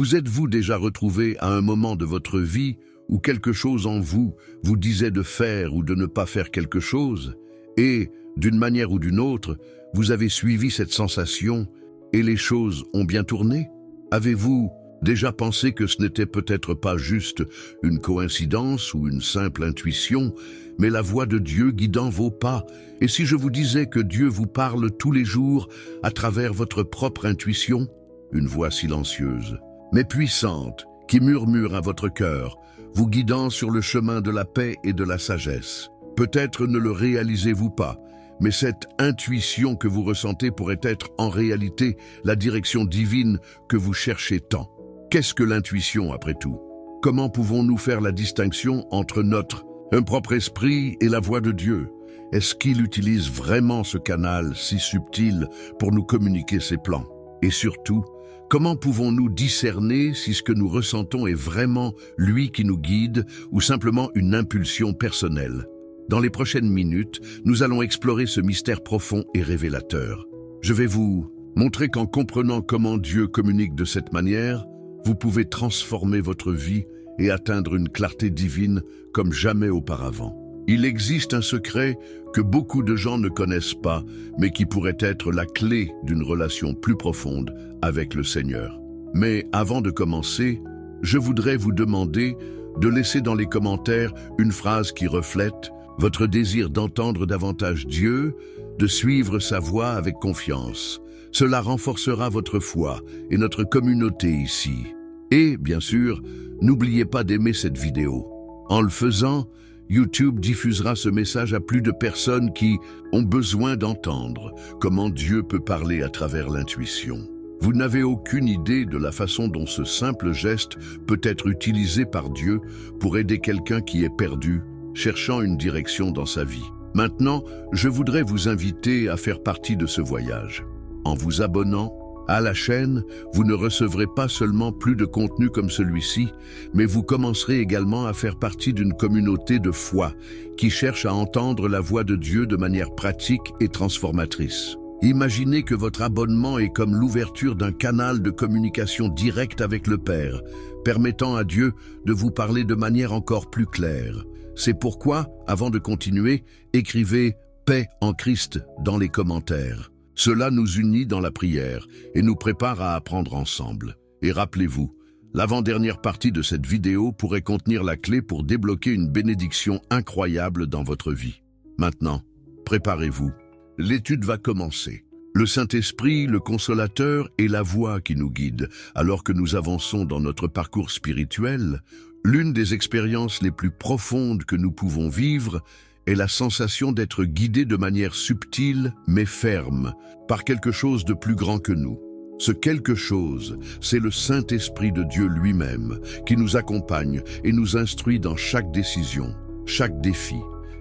Vous êtes-vous déjà retrouvé à un moment de votre vie où quelque chose en vous vous disait de faire ou de ne pas faire quelque chose, et, d'une manière ou d'une autre, vous avez suivi cette sensation et les choses ont bien tourné? Avez-vous déjà pensé que ce n'était peut-être pas juste une coïncidence ou une simple intuition, mais la voix de Dieu guidant vos pas? Et si je vous disais que Dieu vous parle tous les jours à travers votre propre intuition, une voix silencieuse, mais puissante, qui murmure à votre cœur, vous guidant sur le chemin de la paix et de la sagesse? Peut-être ne le réalisez-vous pas, mais cette intuition que vous ressentez pourrait être en réalité la direction divine que vous cherchez tant. Qu'est-ce que l'intuition après tout? Comment pouvons-nous faire la distinction entre notre propre esprit et la voix de Dieu? Est-ce qu'il utilise vraiment ce canal si subtil pour nous communiquer ses plans? Et surtout, comment pouvons-nous discerner si ce que nous ressentons est vraiment lui qui nous guide ou simplement une impulsion personnelle? Dans les prochaines minutes, nous allons explorer ce mystère profond et révélateur. Je vais vous montrer qu'en comprenant comment Dieu communique de cette manière, vous pouvez transformer votre vie et atteindre une clarté divine comme jamais auparavant. Il existe un secret que beaucoup de gens ne connaissent pas, mais qui pourrait être la clé d'une relation plus profonde avec le Seigneur. Mais avant de commencer, je voudrais vous demander de laisser dans les commentaires une phrase qui reflète votre désir d'entendre davantage Dieu, de suivre sa voie avec confiance. Cela renforcera votre foi et notre communauté ici. Et, bien sûr, n'oubliez pas d'aimer cette vidéo. En le faisant, YouTube diffusera ce message à plus de personnes qui ont besoin d'entendre comment Dieu peut parler à travers l'intuition. Vous n'avez aucune idée de la façon dont ce simple geste peut être utilisé par Dieu pour aider quelqu'un qui est perdu, cherchant une direction dans sa vie. Maintenant, je voudrais vous inviter à faire partie de ce voyage. En vous abonnant à la chaîne, vous ne recevrez pas seulement plus de contenu comme celui-ci, mais vous commencerez également à faire partie d'une communauté de foi qui cherche à entendre la voix de Dieu de manière pratique et transformatrice. Imaginez que votre abonnement est comme l'ouverture d'un canal de communication directe avec le Père, permettant à Dieu de vous parler de manière encore plus claire. C'est pourquoi, avant de continuer, écrivez « Paix en Christ » dans les commentaires. Cela nous unit dans la prière et nous prépare à apprendre ensemble. Et rappelez-vous, l'avant-dernière partie de cette vidéo pourrait contenir la clé pour débloquer une bénédiction incroyable dans votre vie. Maintenant, préparez-vous. L'étude va commencer. Le Saint-Esprit, le Consolateur, est la voix qui nous guide. Alors que nous avançons dans notre parcours spirituel, l'une des expériences les plus profondes que nous pouvons vivre est la sensation d'être guidé de manière subtile mais ferme par quelque chose de plus grand que nous. Ce quelque chose, c'est le Saint-Esprit de Dieu lui-même qui nous accompagne et nous instruit dans chaque décision, chaque défi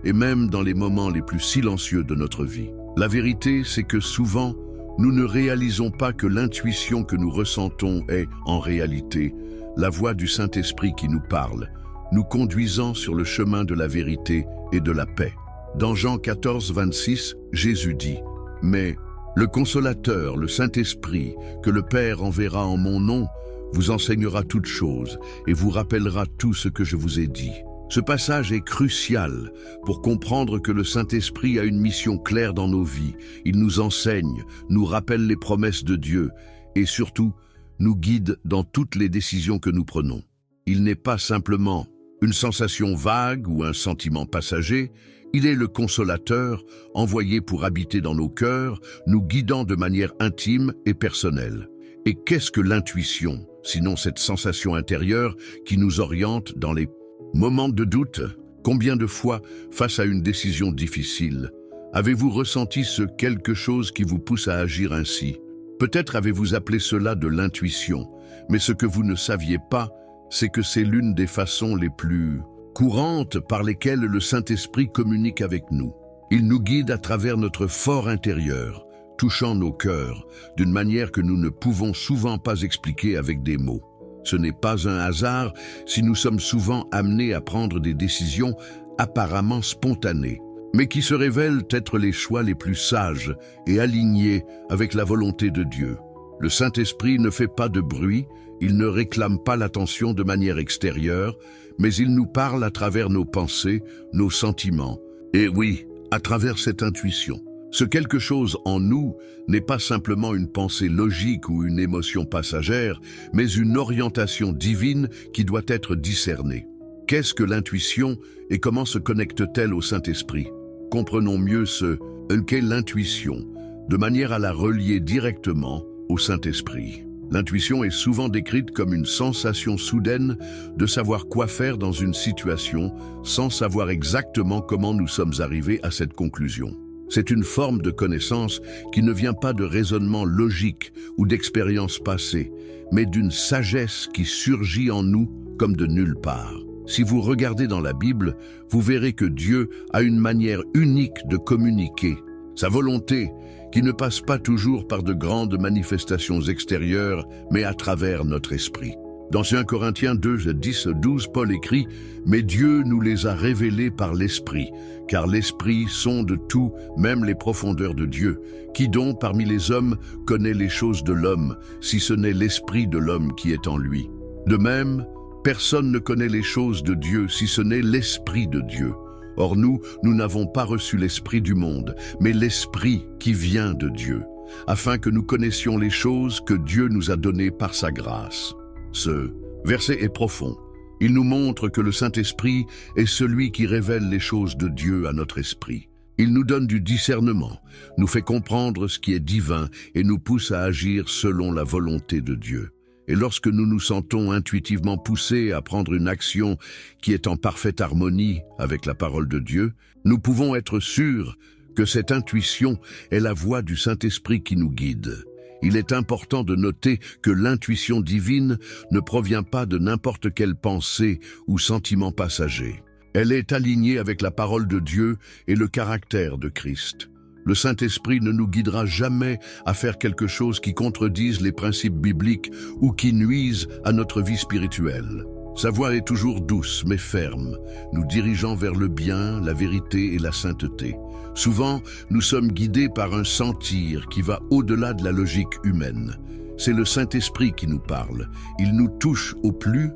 et même dans les moments les plus silencieux de notre vie. La vérité, c'est que souvent, nous ne réalisons pas que l'intuition que nous ressentons est, en réalité, la voix du Saint-Esprit qui nous parle, nous conduisant sur le chemin de la vérité et de la paix. Dans Jean 14, 26, Jésus dit « Mais le Consolateur, le Saint-Esprit, que le Père enverra en mon nom, vous enseignera toutes choses et vous rappellera tout ce que je vous ai dit. » Ce passage est crucial pour comprendre que le Saint-Esprit a une mission claire dans nos vies. Il nous enseigne, nous rappelle les promesses de Dieu et surtout, nous guide dans toutes les décisions que nous prenons. Il n'est pas simplement une sensation vague ou un sentiment passager, il est le Consolateur envoyé pour habiter dans nos cœurs, nous guidant de manière intime et personnelle. Et qu'est-ce que l'intuition, sinon cette sensation intérieure qui nous oriente dans les moments de doute? Combien de fois, face à une décision difficile, avez-vous ressenti ce quelque chose qui vous pousse à agir ainsi? Peut-être avez-vous appelé cela de l'intuition, mais ce que vous ne saviez pas, c'est que c'est l'une des façons les plus courantes par lesquelles le Saint-Esprit communique avec nous. Il nous guide à travers notre fort intérieur, touchant nos cœurs d'une manière que nous ne pouvons souvent pas expliquer avec des mots. Ce n'est pas un hasard si nous sommes souvent amenés à prendre des décisions apparemment spontanées, mais qui se révèlent être les choix les plus sages et alignés avec la volonté de Dieu. Le Saint-Esprit ne fait pas de bruit, Il ne réclame pas l'attention de manière extérieure, mais il nous parle à travers nos pensées, nos sentiments. Et oui, à travers cette intuition. Ce quelque chose en nous n'est pas simplement une pensée logique ou une émotion passagère, mais une orientation divine qui doit être discernée. Qu'est-ce que l'intuition et comment se connecte-t-elle au Saint-Esprit? Comprenons mieux ce qu'est l'intuition, de manière à la relier directement au Saint-Esprit. L'intuition est souvent décrite comme une sensation soudaine de savoir quoi faire dans une situation sans savoir exactement comment nous sommes arrivés à cette conclusion. C'est une forme de connaissance qui ne vient pas de raisonnement logique ou d'expérience passée, mais d'une sagesse qui surgit en nous comme de nulle part. Si vous regardez dans la Bible, vous verrez que Dieu a une manière unique de communiquer. Sa volonté, qui ne passe pas toujours par de grandes manifestations extérieures, mais à travers notre esprit. Dans 1 Corinthiens 2, 10-12, Paul écrit « Mais Dieu nous les a révélés par l'Esprit, car l'Esprit sonde tout, même les profondeurs de Dieu. Qui donc parmi les hommes connaît les choses de l'homme, si ce n'est l'Esprit de l'homme qui est en lui? De même, personne ne connaît les choses de Dieu, si ce n'est l'Esprit de Dieu. Or nous n'avons pas reçu l'Esprit du monde, mais l'Esprit qui vient de Dieu, afin que nous connaissions les choses que Dieu nous a données par sa grâce. » Ce verset est profond. Il nous montre que le Saint-Esprit est celui qui révèle les choses de Dieu à notre esprit. Il nous donne du discernement, nous fait comprendre ce qui est divin et nous pousse à agir selon la volonté de Dieu. Et lorsque nous nous sentons intuitivement poussés à prendre une action qui est en parfaite harmonie avec la parole de Dieu, nous pouvons être sûrs que cette intuition est la voix du Saint-Esprit qui nous guide. Il est important de noter que l'intuition divine ne provient pas de n'importe quelle pensée ou sentiment passager. Elle est alignée avec la parole de Dieu et le caractère de Christ. Le Saint-Esprit ne nous guidera jamais à faire quelque chose qui contredise les principes bibliques ou qui nuise à notre vie spirituelle. Sa voix est toujours douce mais ferme, nous dirigeant vers le bien, la vérité et la sainteté. Souvent, nous sommes guidés par un sentir qui va au-delà de la logique humaine. C'est le Saint-Esprit qui nous parle. Il nous touche au plus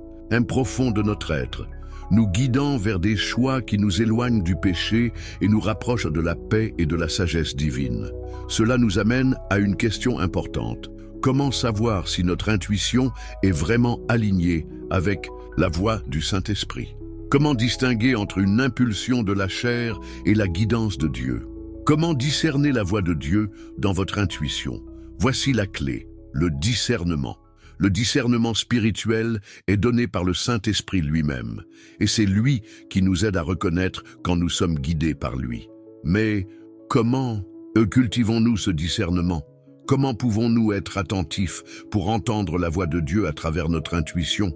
profond de notre être, nous guidant vers des choix qui nous éloignent du péché et nous rapprochent de la paix et de la sagesse divine. Cela nous amène à une question importante. Comment savoir si notre intuition est vraiment alignée avec la voix du Saint-Esprit? Comment distinguer entre une impulsion de la chair et la guidance de Dieu? Comment discerner la voix de Dieu dans votre intuition? Voici la clé, le discernement. Le discernement spirituel est donné par le Saint-Esprit lui-même, et c'est lui qui nous aide à reconnaître quand nous sommes guidés par lui. Mais comment cultivons-nous ce discernement? Comment pouvons-nous être attentifs pour entendre la voix de Dieu à travers notre intuition?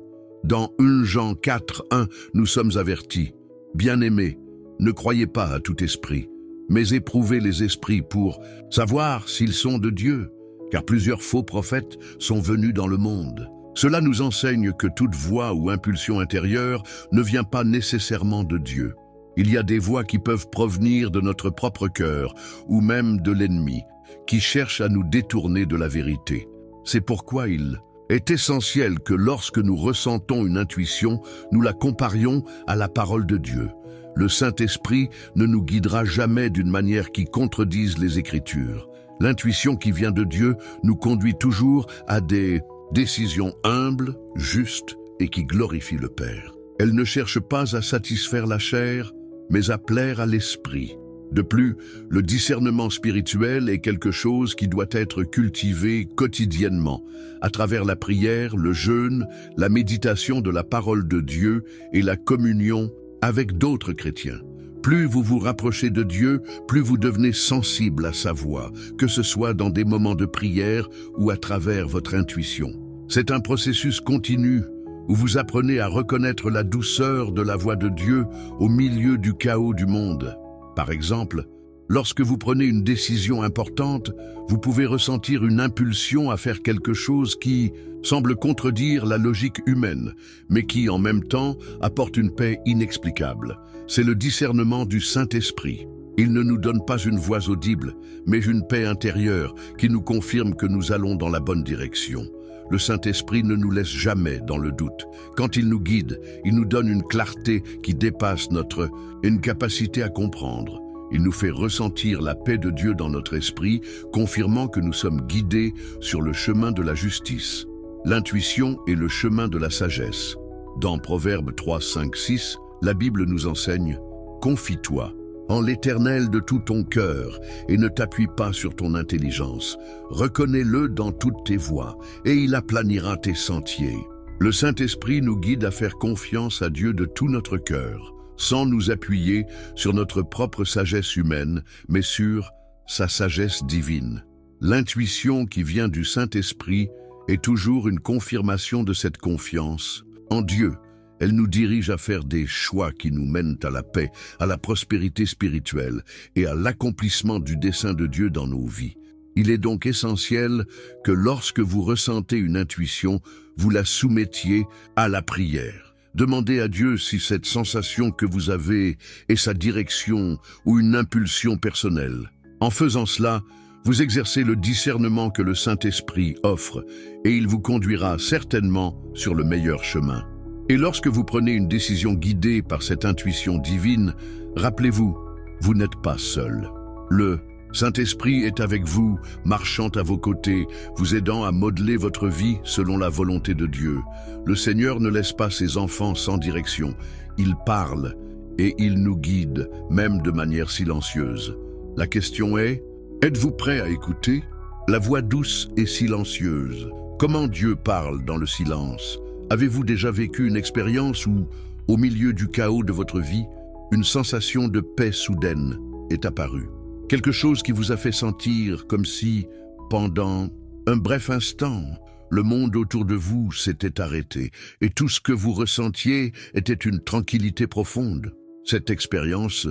Dans 1 Jean 4, 1, nous sommes avertis. Bien-aimés, ne croyez pas à tout esprit, mais éprouvez les esprits pour savoir s'ils sont de Dieu, car plusieurs faux prophètes sont venus dans le monde. Cela nous enseigne que toute voix ou impulsion intérieure ne vient pas nécessairement de Dieu. Il y a des voix qui peuvent provenir de notre propre cœur ou même de l'ennemi, qui cherchent à nous détourner de la vérité. C'est pourquoi il est essentiel que lorsque nous ressentons une intuition, nous la comparions à la parole de Dieu. Le Saint-Esprit ne nous guidera jamais d'une manière qui contredise les Écritures. L'intuition qui vient de Dieu nous conduit toujours à des décisions humbles, justes et qui glorifient le Père. Elle ne cherche pas à satisfaire la chair, mais à plaire à l'esprit. De plus, le discernement spirituel est quelque chose qui doit être cultivé quotidiennement, à travers la prière, le jeûne, la méditation de la parole de Dieu et la communion avec d'autres chrétiens. Plus vous vous rapprochez de Dieu, plus vous devenez sensible à sa voix, que ce soit dans des moments de prière ou à travers votre intuition. C'est un processus continu où vous apprenez à reconnaître la douceur de la voix de Dieu au milieu du chaos du monde. Par exemple, lorsque vous prenez une décision importante, vous pouvez ressentir une impulsion à faire quelque chose qui semble contredire la logique humaine, mais qui, en même temps, apporte une paix inexplicable. C'est le discernement du Saint-Esprit. Il ne nous donne pas une voix audible, mais une paix intérieure qui nous confirme que nous allons dans la bonne direction. le Saint-Esprit ne nous laisse jamais dans le doute. Quand il nous guide, il nous donne une clarté qui dépasse notre incapacité à comprendre. Il nous fait ressentir la paix de Dieu dans notre esprit, confirmant que nous sommes guidés sur le chemin de la justice. L'intuition est le chemin de la sagesse. Dans Proverbes 3, 5, 6, la Bible nous enseigne « Confie-toi en l'Éternel de tout ton cœur et ne t'appuie pas sur ton intelligence. Reconnais-le dans toutes tes voies et il aplanira tes sentiers. » Le Saint-Esprit nous guide à faire confiance à Dieu de tout notre cœur, sans nous appuyer sur notre propre sagesse humaine, mais sur sa sagesse divine. L'intuition qui vient du Saint-Esprit est toujours une confirmation de cette confiance en Dieu. Elle nous dirige à faire des choix qui nous mènent à la paix, à la prospérité spirituelle et à l'accomplissement du dessein de Dieu dans nos vies. Il est donc essentiel que lorsque vous ressentez une intuition, vous la soumettiez à la prière. Demandez à Dieu si cette sensation que vous avez est sa direction ou une impulsion personnelle. En faisant cela, vous exercez le discernement que le Saint-Esprit offre et il vous conduira certainement sur le meilleur chemin. Et lorsque vous prenez une décision guidée par cette intuition divine, rappelez-vous, vous n'êtes pas seul. Le Saint-Esprit est avec vous, marchant à vos côtés, vous aidant à modeler votre vie selon la volonté de Dieu. Le Seigneur ne laisse pas ses enfants sans direction. Il parle et il nous guide, même de manière silencieuse. La question est, êtes-vous prêt à écouter? La voix douce et silencieuse. Comment Dieu parle dans le silence? Avez-vous déjà vécu une expérience où, au milieu du chaos de votre vie, une sensation de paix soudaine est apparue? Quelque chose qui vous a fait sentir comme si, pendant un bref instant, le monde autour de vous s'était arrêté et tout ce que vous ressentiez était une tranquillité profonde. Cette expérience,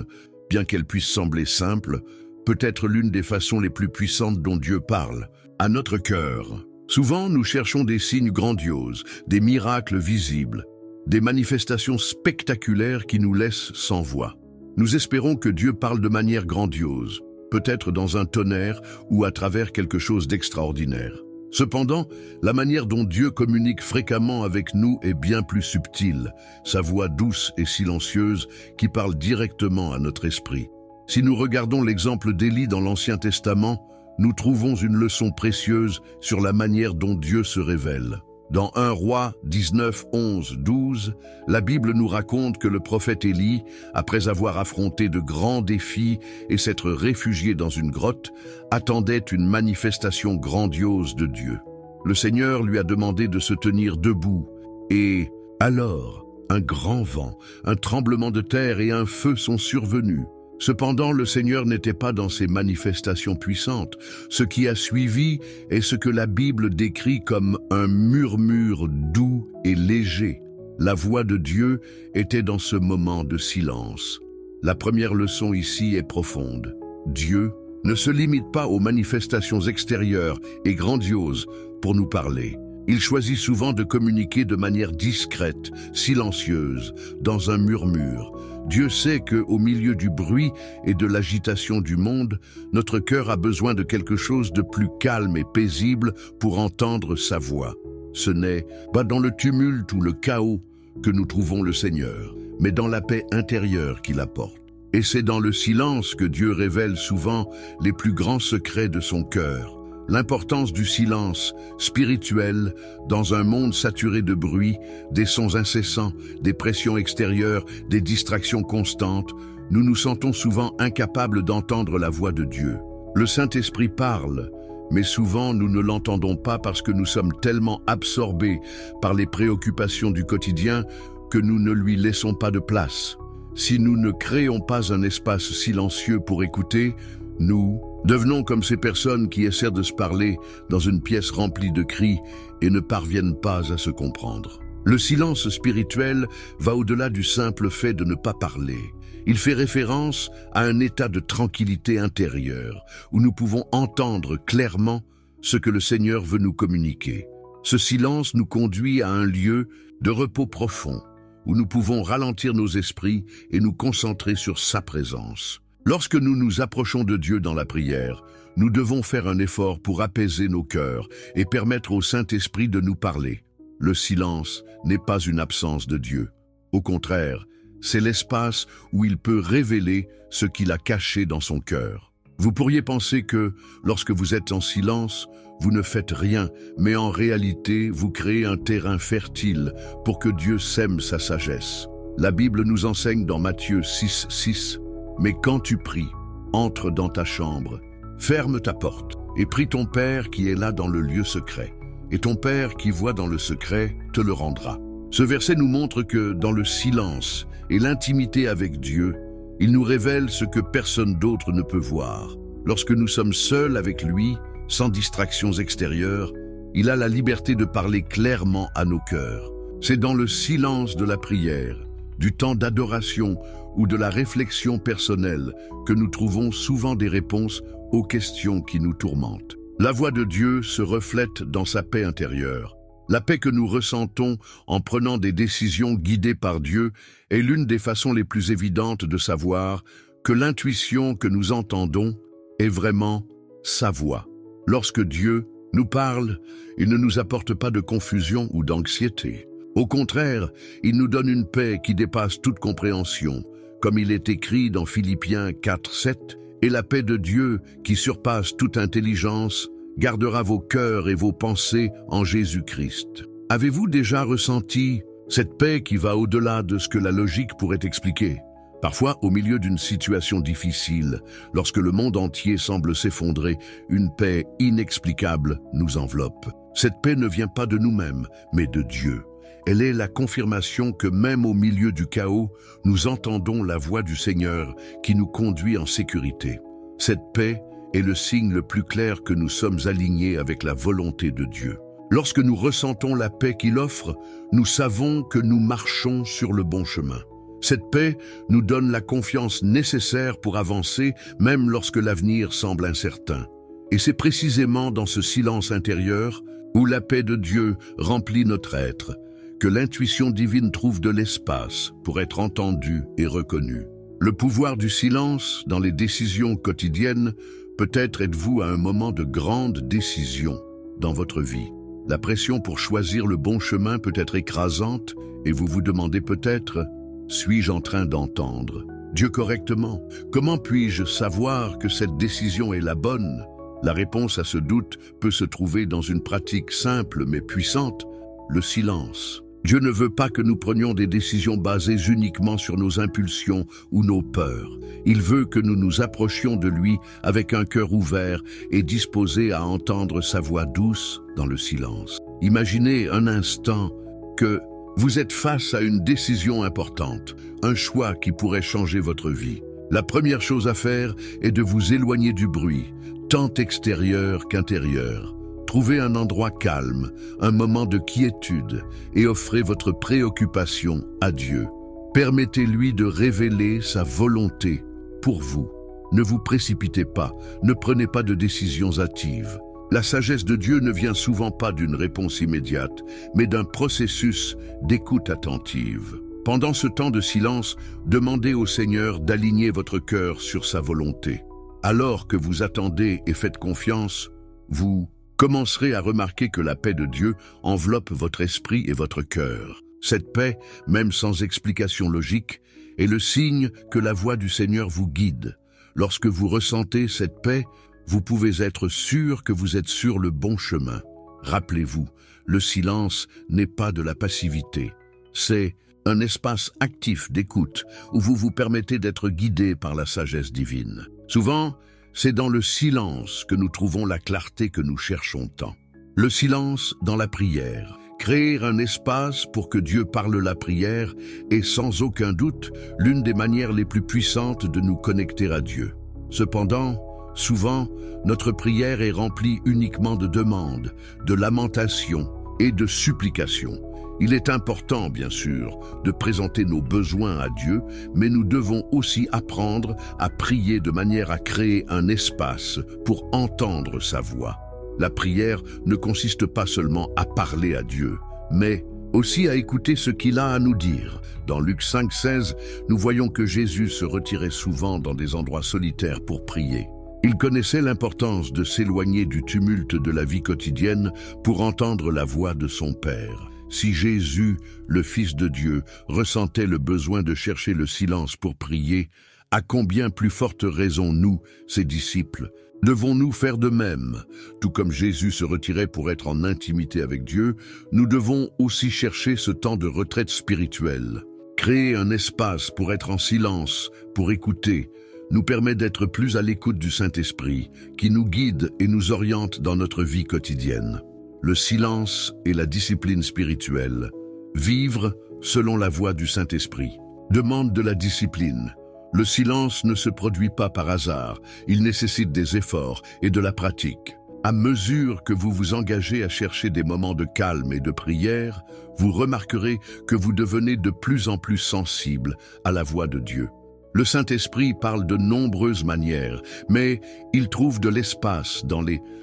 bien qu'elle puisse sembler simple, peut être l'une des façons les plus puissantes dont Dieu parle à notre cœur. Souvent, nous cherchons des signes grandioses, des miracles visibles, des manifestations spectaculaires qui nous laissent sans voix. Nous espérons que Dieu parle de manière grandiose, peut-être dans un tonnerre ou à travers quelque chose d'extraordinaire. Cependant, la manière dont Dieu communique fréquemment avec nous est bien plus subtile, sa voix douce et silencieuse qui parle directement à notre esprit. Si nous regardons l'exemple d'Élie dans l'Ancien Testament, nous trouvons une leçon précieuse sur la manière dont Dieu se révèle. Dans 1 Roi 19, 11, 12, la Bible nous raconte que le prophète Élie, après avoir affronté de grands défis et s'être réfugié dans une grotte, attendait une manifestation grandiose de Dieu. Le Seigneur lui a demandé de se tenir debout et, alors, un grand vent, un tremblement de terre et un feu sont survenus. Cependant, le Seigneur n'était pas dans ces manifestations puissantes. Ce qui a suivi est ce que la Bible décrit comme un murmure doux et léger. La voix de Dieu était dans ce moment de silence. La première leçon ici est profonde. Dieu ne se limite pas aux manifestations extérieures et grandioses pour nous parler. Il choisit souvent de communiquer de manière discrète, silencieuse, dans un murmure. Dieu sait qu'au milieu du bruit et de l'agitation du monde, notre cœur a besoin de quelque chose de plus calme et paisible pour entendre sa voix. Ce n'est pas dans le tumulte ou le chaos que nous trouvons le Seigneur, mais dans la paix intérieure qu'il apporte. Et c'est dans le silence que Dieu révèle souvent les plus grands secrets de son cœur. L'importance du silence spirituel dans un monde saturé de bruit, des sons incessants, des pressions extérieures, des distractions constantes, nous nous sentons souvent incapables d'entendre la voix de Dieu. Le Saint-Esprit parle, mais souvent nous ne l'entendons pas parce que nous sommes tellement absorbés par les préoccupations du quotidien que nous ne lui laissons pas de place. Si nous ne créons pas un espace silencieux pour écouter, nous devenons comme ces personnes qui essaient de se parler dans une pièce remplie de cris et ne parviennent pas à se comprendre. Le silence spirituel va au-delà du simple fait de ne pas parler. Il fait référence à un état de tranquillité intérieure où nous pouvons entendre clairement ce que le Seigneur veut nous communiquer. Ce silence nous conduit à un lieu de repos profond où nous pouvons ralentir nos esprits et nous concentrer sur sa présence. Lorsque nous nous approchons de Dieu dans la prière, nous devons faire un effort pour apaiser nos cœurs et permettre au Saint-Esprit de nous parler. Le silence n'est pas une absence de Dieu. Au contraire, c'est l'espace où il peut révéler ce qu'il a caché dans son cœur. Vous pourriez penser que, lorsque vous êtes en silence, vous ne faites rien, mais en réalité, vous créez un terrain fertile pour que Dieu sème sa sagesse. La Bible nous enseigne dans Matthieu 6, « Mais quand tu pries, entre dans ta chambre, ferme ta porte, et prie ton Père qui est là dans le lieu secret, et ton Père qui voit dans le secret te le rendra. » Ce verset nous montre que, dans le silence et l'intimité avec Dieu, il nous révèle ce que personne d'autre ne peut voir. Lorsque nous sommes seuls avec lui, sans distractions extérieures, il a la liberté de parler clairement à nos cœurs. C'est dans le silence de la prière, du temps d'adoration ou de la réflexion personnelle que nous trouvons souvent des réponses aux questions qui nous tourmentent. La voix de Dieu se reflète dans sa paix intérieure. La paix que nous ressentons en prenant des décisions guidées par Dieu est l'une des façons les plus évidentes de savoir que l'intuition que nous entendons est vraiment sa voix. Lorsque Dieu nous parle, il ne nous apporte pas de confusion ou d'anxiété. Au contraire, il nous donne une paix qui dépasse toute compréhension, comme il est écrit dans Philippiens 4:7, « Et la paix de Dieu, qui surpasse toute intelligence, gardera vos cœurs et vos pensées en Jésus-Christ. » Avez-vous déjà ressenti cette paix qui va au-delà de ce que la logique pourrait expliquer? Parfois, au milieu d'une situation difficile, lorsque le monde entier semble s'effondrer, une paix inexplicable nous enveloppe. Cette paix ne vient pas de nous-mêmes, mais de Dieu. Elle est la confirmation que même au milieu du chaos, nous entendons la voix du Seigneur qui nous conduit en sécurité. Cette paix est le signe le plus clair que nous sommes alignés avec la volonté de Dieu. Lorsque nous ressentons la paix qu'il offre, nous savons que nous marchons sur le bon chemin. Cette paix nous donne la confiance nécessaire pour avancer, même lorsque l'avenir semble incertain. Et c'est précisément dans ce silence intérieur, où la paix de Dieu remplit notre être, que l'intuition divine trouve de l'espace pour être entendue et reconnue. Le pouvoir du silence dans les décisions quotidiennes, peut-être êtes-vous à un moment de grande décision dans votre vie. La pression pour choisir le bon chemin peut être écrasante et vous vous demandez peut-être « Suis-je en train d'entendre Dieu correctement? Comment puis-je savoir que cette décision est la bonne ?» La réponse à ce doute peut se trouver dans une pratique simple mais puissante, le silence. Dieu ne veut pas que nous prenions des décisions basées uniquement sur nos impulsions ou nos peurs. Il veut que nous nous approchions de lui avec un cœur ouvert et disposé à entendre sa voix douce dans le silence. Imaginez un instant que vous êtes face à une décision importante, un choix qui pourrait changer votre vie. La première chose à faire est de vous éloigner du bruit, tant extérieur qu'intérieur. Trouvez un endroit calme, un moment de quiétude et offrez votre préoccupation à Dieu. Permettez-lui de révéler sa volonté pour vous. Ne vous précipitez pas, ne prenez pas de décisions hâtives. La sagesse de Dieu ne vient souvent pas d'une réponse immédiate, mais d'un processus d'écoute attentive. Pendant ce temps de silence, demandez au Seigneur d'aligner votre cœur sur sa volonté. Alors que vous attendez et faites confiance, vous commencerez à remarquer que la paix de Dieu enveloppe votre esprit et votre cœur. Cette paix, même sans explication logique, est le signe que la voix du Seigneur vous guide. Lorsque vous ressentez cette paix, vous pouvez être sûr que vous êtes sur le bon chemin. Rappelez-vous, le silence n'est pas de la passivité. C'est un espace actif d'écoute où vous vous permettez d'être guidé par la sagesse divine. Souvent, c'est dans le silence que nous trouvons la clarté que nous cherchons tant. Le silence dans la prière. Créer un espace pour que Dieu parle la prière est sans aucun doute l'une des manières les plus puissantes de nous connecter à Dieu. Cependant, souvent, notre prière est remplie uniquement de demandes, de lamentations et de supplications. Il est important, bien sûr, de présenter nos besoins à Dieu, mais nous devons aussi apprendre à prier de manière à créer un espace pour entendre sa voix. La prière ne consiste pas seulement à parler à Dieu, mais aussi à écouter ce qu'il a à nous dire. Dans Luc 5,16, nous voyons que Jésus se retirait souvent dans des endroits solitaires pour prier. Il connaissait l'importance de s'éloigner du tumulte de la vie quotidienne pour entendre la voix de son Père. Si Jésus, le Fils de Dieu, ressentait le besoin de chercher le silence pour prier, à combien plus forte raison nous, ses disciples, devons-nous faire de même? Tout comme Jésus se retirait pour être en intimité avec Dieu, nous devons aussi chercher ce temps de retraite spirituelle. Créer un espace pour être en silence, pour écouter, nous permet d'être plus à l'écoute du Saint-Esprit, qui nous guide et nous oriente dans notre vie quotidienne. Le silence et la discipline spirituelle. Vivre selon la voie du Saint-Esprit demande de la discipline. Le silence ne se produit pas par hasard, il nécessite des efforts et de la pratique. À mesure que vous vous engagez à chercher des moments de calme et de prière, vous remarquerez que vous devenez de plus en plus sensible à la voix de Dieu. Le Saint-Esprit parle de nombreuses manières, mais il trouve de l'espace dans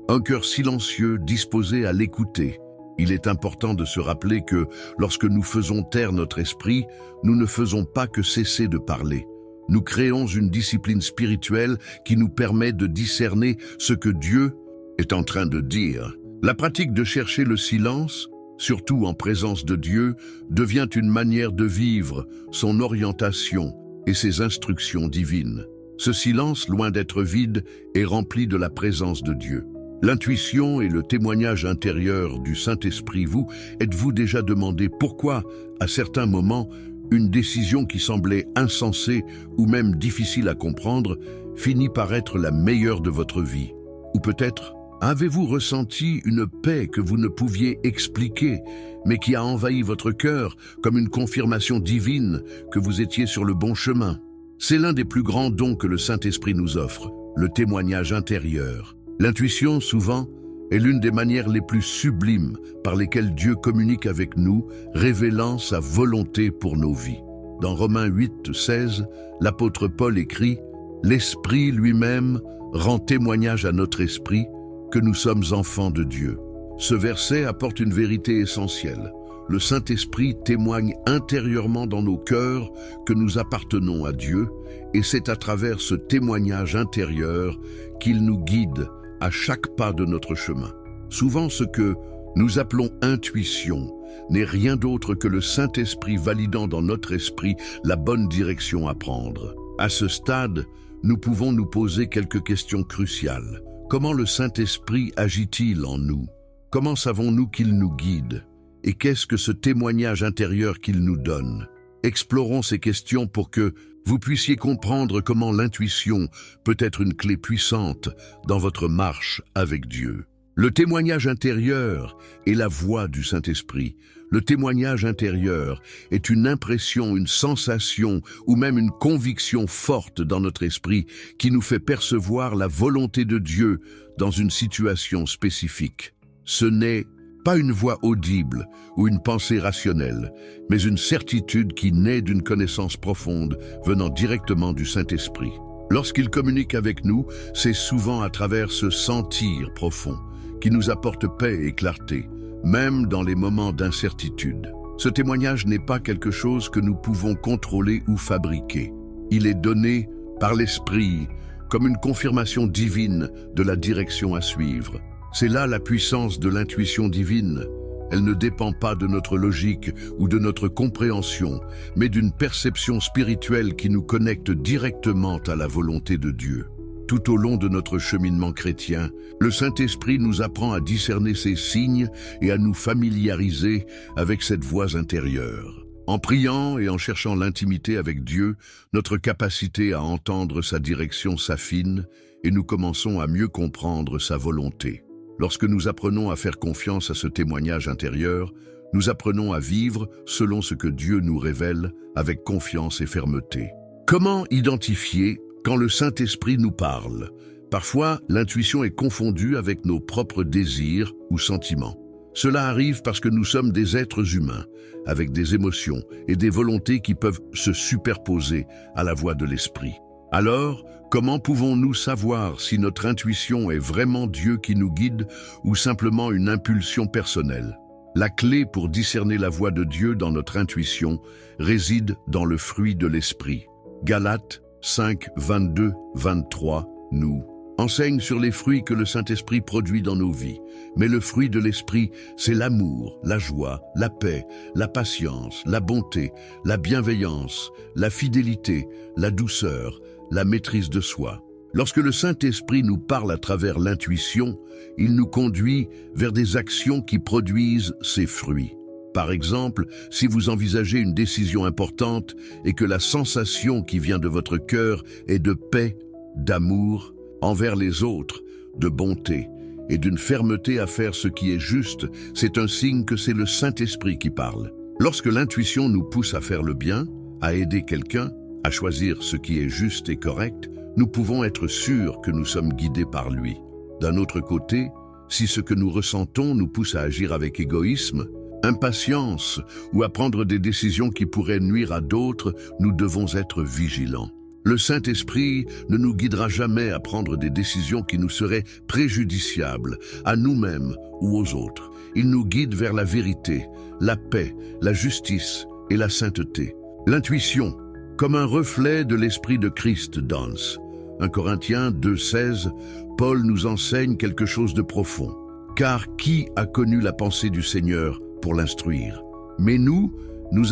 un cœur silencieux disposé à l'écouter. Il est important de se rappeler que lorsque nous faisons taire notre esprit, nous ne faisons pas que cesser de parler. Nous créons une discipline spirituelle qui nous permet de discerner ce que Dieu est en train de dire. La pratique de chercher le silence, surtout en présence de Dieu, devient une manière de vivre son orientation et ses instructions divines. Ce silence, loin d'être vide, est rempli de la présence de Dieu. L'intuition et le témoignage intérieur du Saint-Esprit, êtes-vous déjà demandé pourquoi, à certains moments, une décision qui semblait insensée ou même difficile à comprendre finit par être la meilleure de votre vie? Ou peut-être avez-vous ressenti une paix que vous ne pouviez expliquer, mais qui a envahi votre cœur comme une confirmation divine que vous étiez sur le bon chemin? C'est l'un des plus grands dons que le Saint-Esprit nous offre, le témoignage intérieur. L'intuition, souvent, est l'une des manières les plus sublimes par lesquelles Dieu communique avec nous, révélant sa volonté pour nos vies. Dans Romains 8, 16, l'apôtre Paul écrit « L'Esprit lui-même rend témoignage à notre esprit que nous sommes enfants de Dieu ». Ce verset apporte une vérité essentielle. Le Saint-Esprit témoigne intérieurement dans nos cœurs que nous appartenons à Dieu, et c'est à travers ce témoignage intérieur qu'il nous guide à chaque pas de notre chemin. Souvent, ce que nous appelons intuition n'est rien d'autre que le Saint-Esprit validant dans notre esprit la bonne direction à prendre. À ce stade, nous pouvons nous poser quelques questions cruciales. Comment le Saint-Esprit agit-il en nous? Comment savons-nous qu'il nous guide? Et qu'est-ce que ce témoignage intérieur qu'il nous donne? Explorons ces questions pour que vous puissiez comprendre comment l'intuition peut être une clé puissante dans votre marche avec Dieu. Le témoignage intérieur est la voix du Saint-Esprit. Le témoignage intérieur est une impression, une sensation ou même une conviction forte dans notre esprit qui nous fait percevoir la volonté de Dieu dans une situation spécifique. Ce n'est pas une voix audible ou une pensée rationnelle, mais une certitude qui naît d'une connaissance profonde venant directement du Saint-Esprit. Lorsqu'il communique avec nous, c'est souvent à travers ce sentir profond qui nous apporte paix et clarté, même dans les moments d'incertitude. Ce témoignage n'est pas quelque chose que nous pouvons contrôler ou fabriquer. Il est donné par l'Esprit comme une confirmation divine de la direction à suivre. C'est là la puissance de l'intuition divine. Elle ne dépend pas de notre logique ou de notre compréhension, mais d'une perception spirituelle qui nous connecte directement à la volonté de Dieu. Tout au long de notre cheminement chrétien, le Saint-Esprit nous apprend à discerner ces signes et à nous familiariser avec cette voix intérieure. En priant et en cherchant l'intimité avec Dieu, notre capacité à entendre sa direction s'affine et nous commençons à mieux comprendre sa volonté. Lorsque nous apprenons à faire confiance à ce témoignage intérieur, nous apprenons à vivre selon ce que Dieu nous révèle avec confiance et fermeté. Comment identifier quand le Saint-Esprit nous parle? Parfois, l'intuition est confondue avec nos propres désirs ou sentiments. Cela arrive parce que nous sommes des êtres humains, avec des émotions et des volontés qui peuvent se superposer à la voix de l'Esprit. Alors, comment pouvons-nous savoir si notre intuition est vraiment Dieu qui nous guide ou simplement une impulsion personnelle? La clé pour discerner la voix de Dieu dans notre intuition réside dans le fruit de l'Esprit. Galates 5, 22, 23 nous enseigne sur les fruits que le Saint-Esprit produit dans nos vies. Mais le fruit de l'Esprit, c'est l'amour, la joie, la paix, la patience, la bonté, la bienveillance, la fidélité, la douceur, la maîtrise de soi. Lorsque le Saint-Esprit nous parle à travers l'intuition, il nous conduit vers des actions qui produisent ces fruits. Par exemple, si vous envisagez une décision importante et que la sensation qui vient de votre cœur est de paix, d'amour envers les autres, de bonté et d'une fermeté à faire ce qui est juste, c'est un signe que c'est le Saint-Esprit qui parle. Lorsque l'intuition nous pousse à faire le bien, à aider quelqu'un, à choisir ce qui est juste et correct, nous pouvons être sûrs que nous sommes guidés par lui. D'un autre côté, si ce que nous ressentons nous pousse à agir avec égoïsme, impatience ou à prendre des décisions qui pourraient nuire à d'autres, nous devons être vigilants. Le Saint-Esprit ne nous guidera jamais à prendre des décisions qui nous seraient préjudiciables à nous-mêmes ou aux autres. Il nous guide vers la vérité, la paix, la justice et la sainteté. L'intuition, comme un reflet de l'Esprit de Christ danse. 1 Corinthiens 2,16, Paul nous enseigne quelque chose de profond. Car qui a connu la pensée du Seigneur pour l'instruire? Mais nous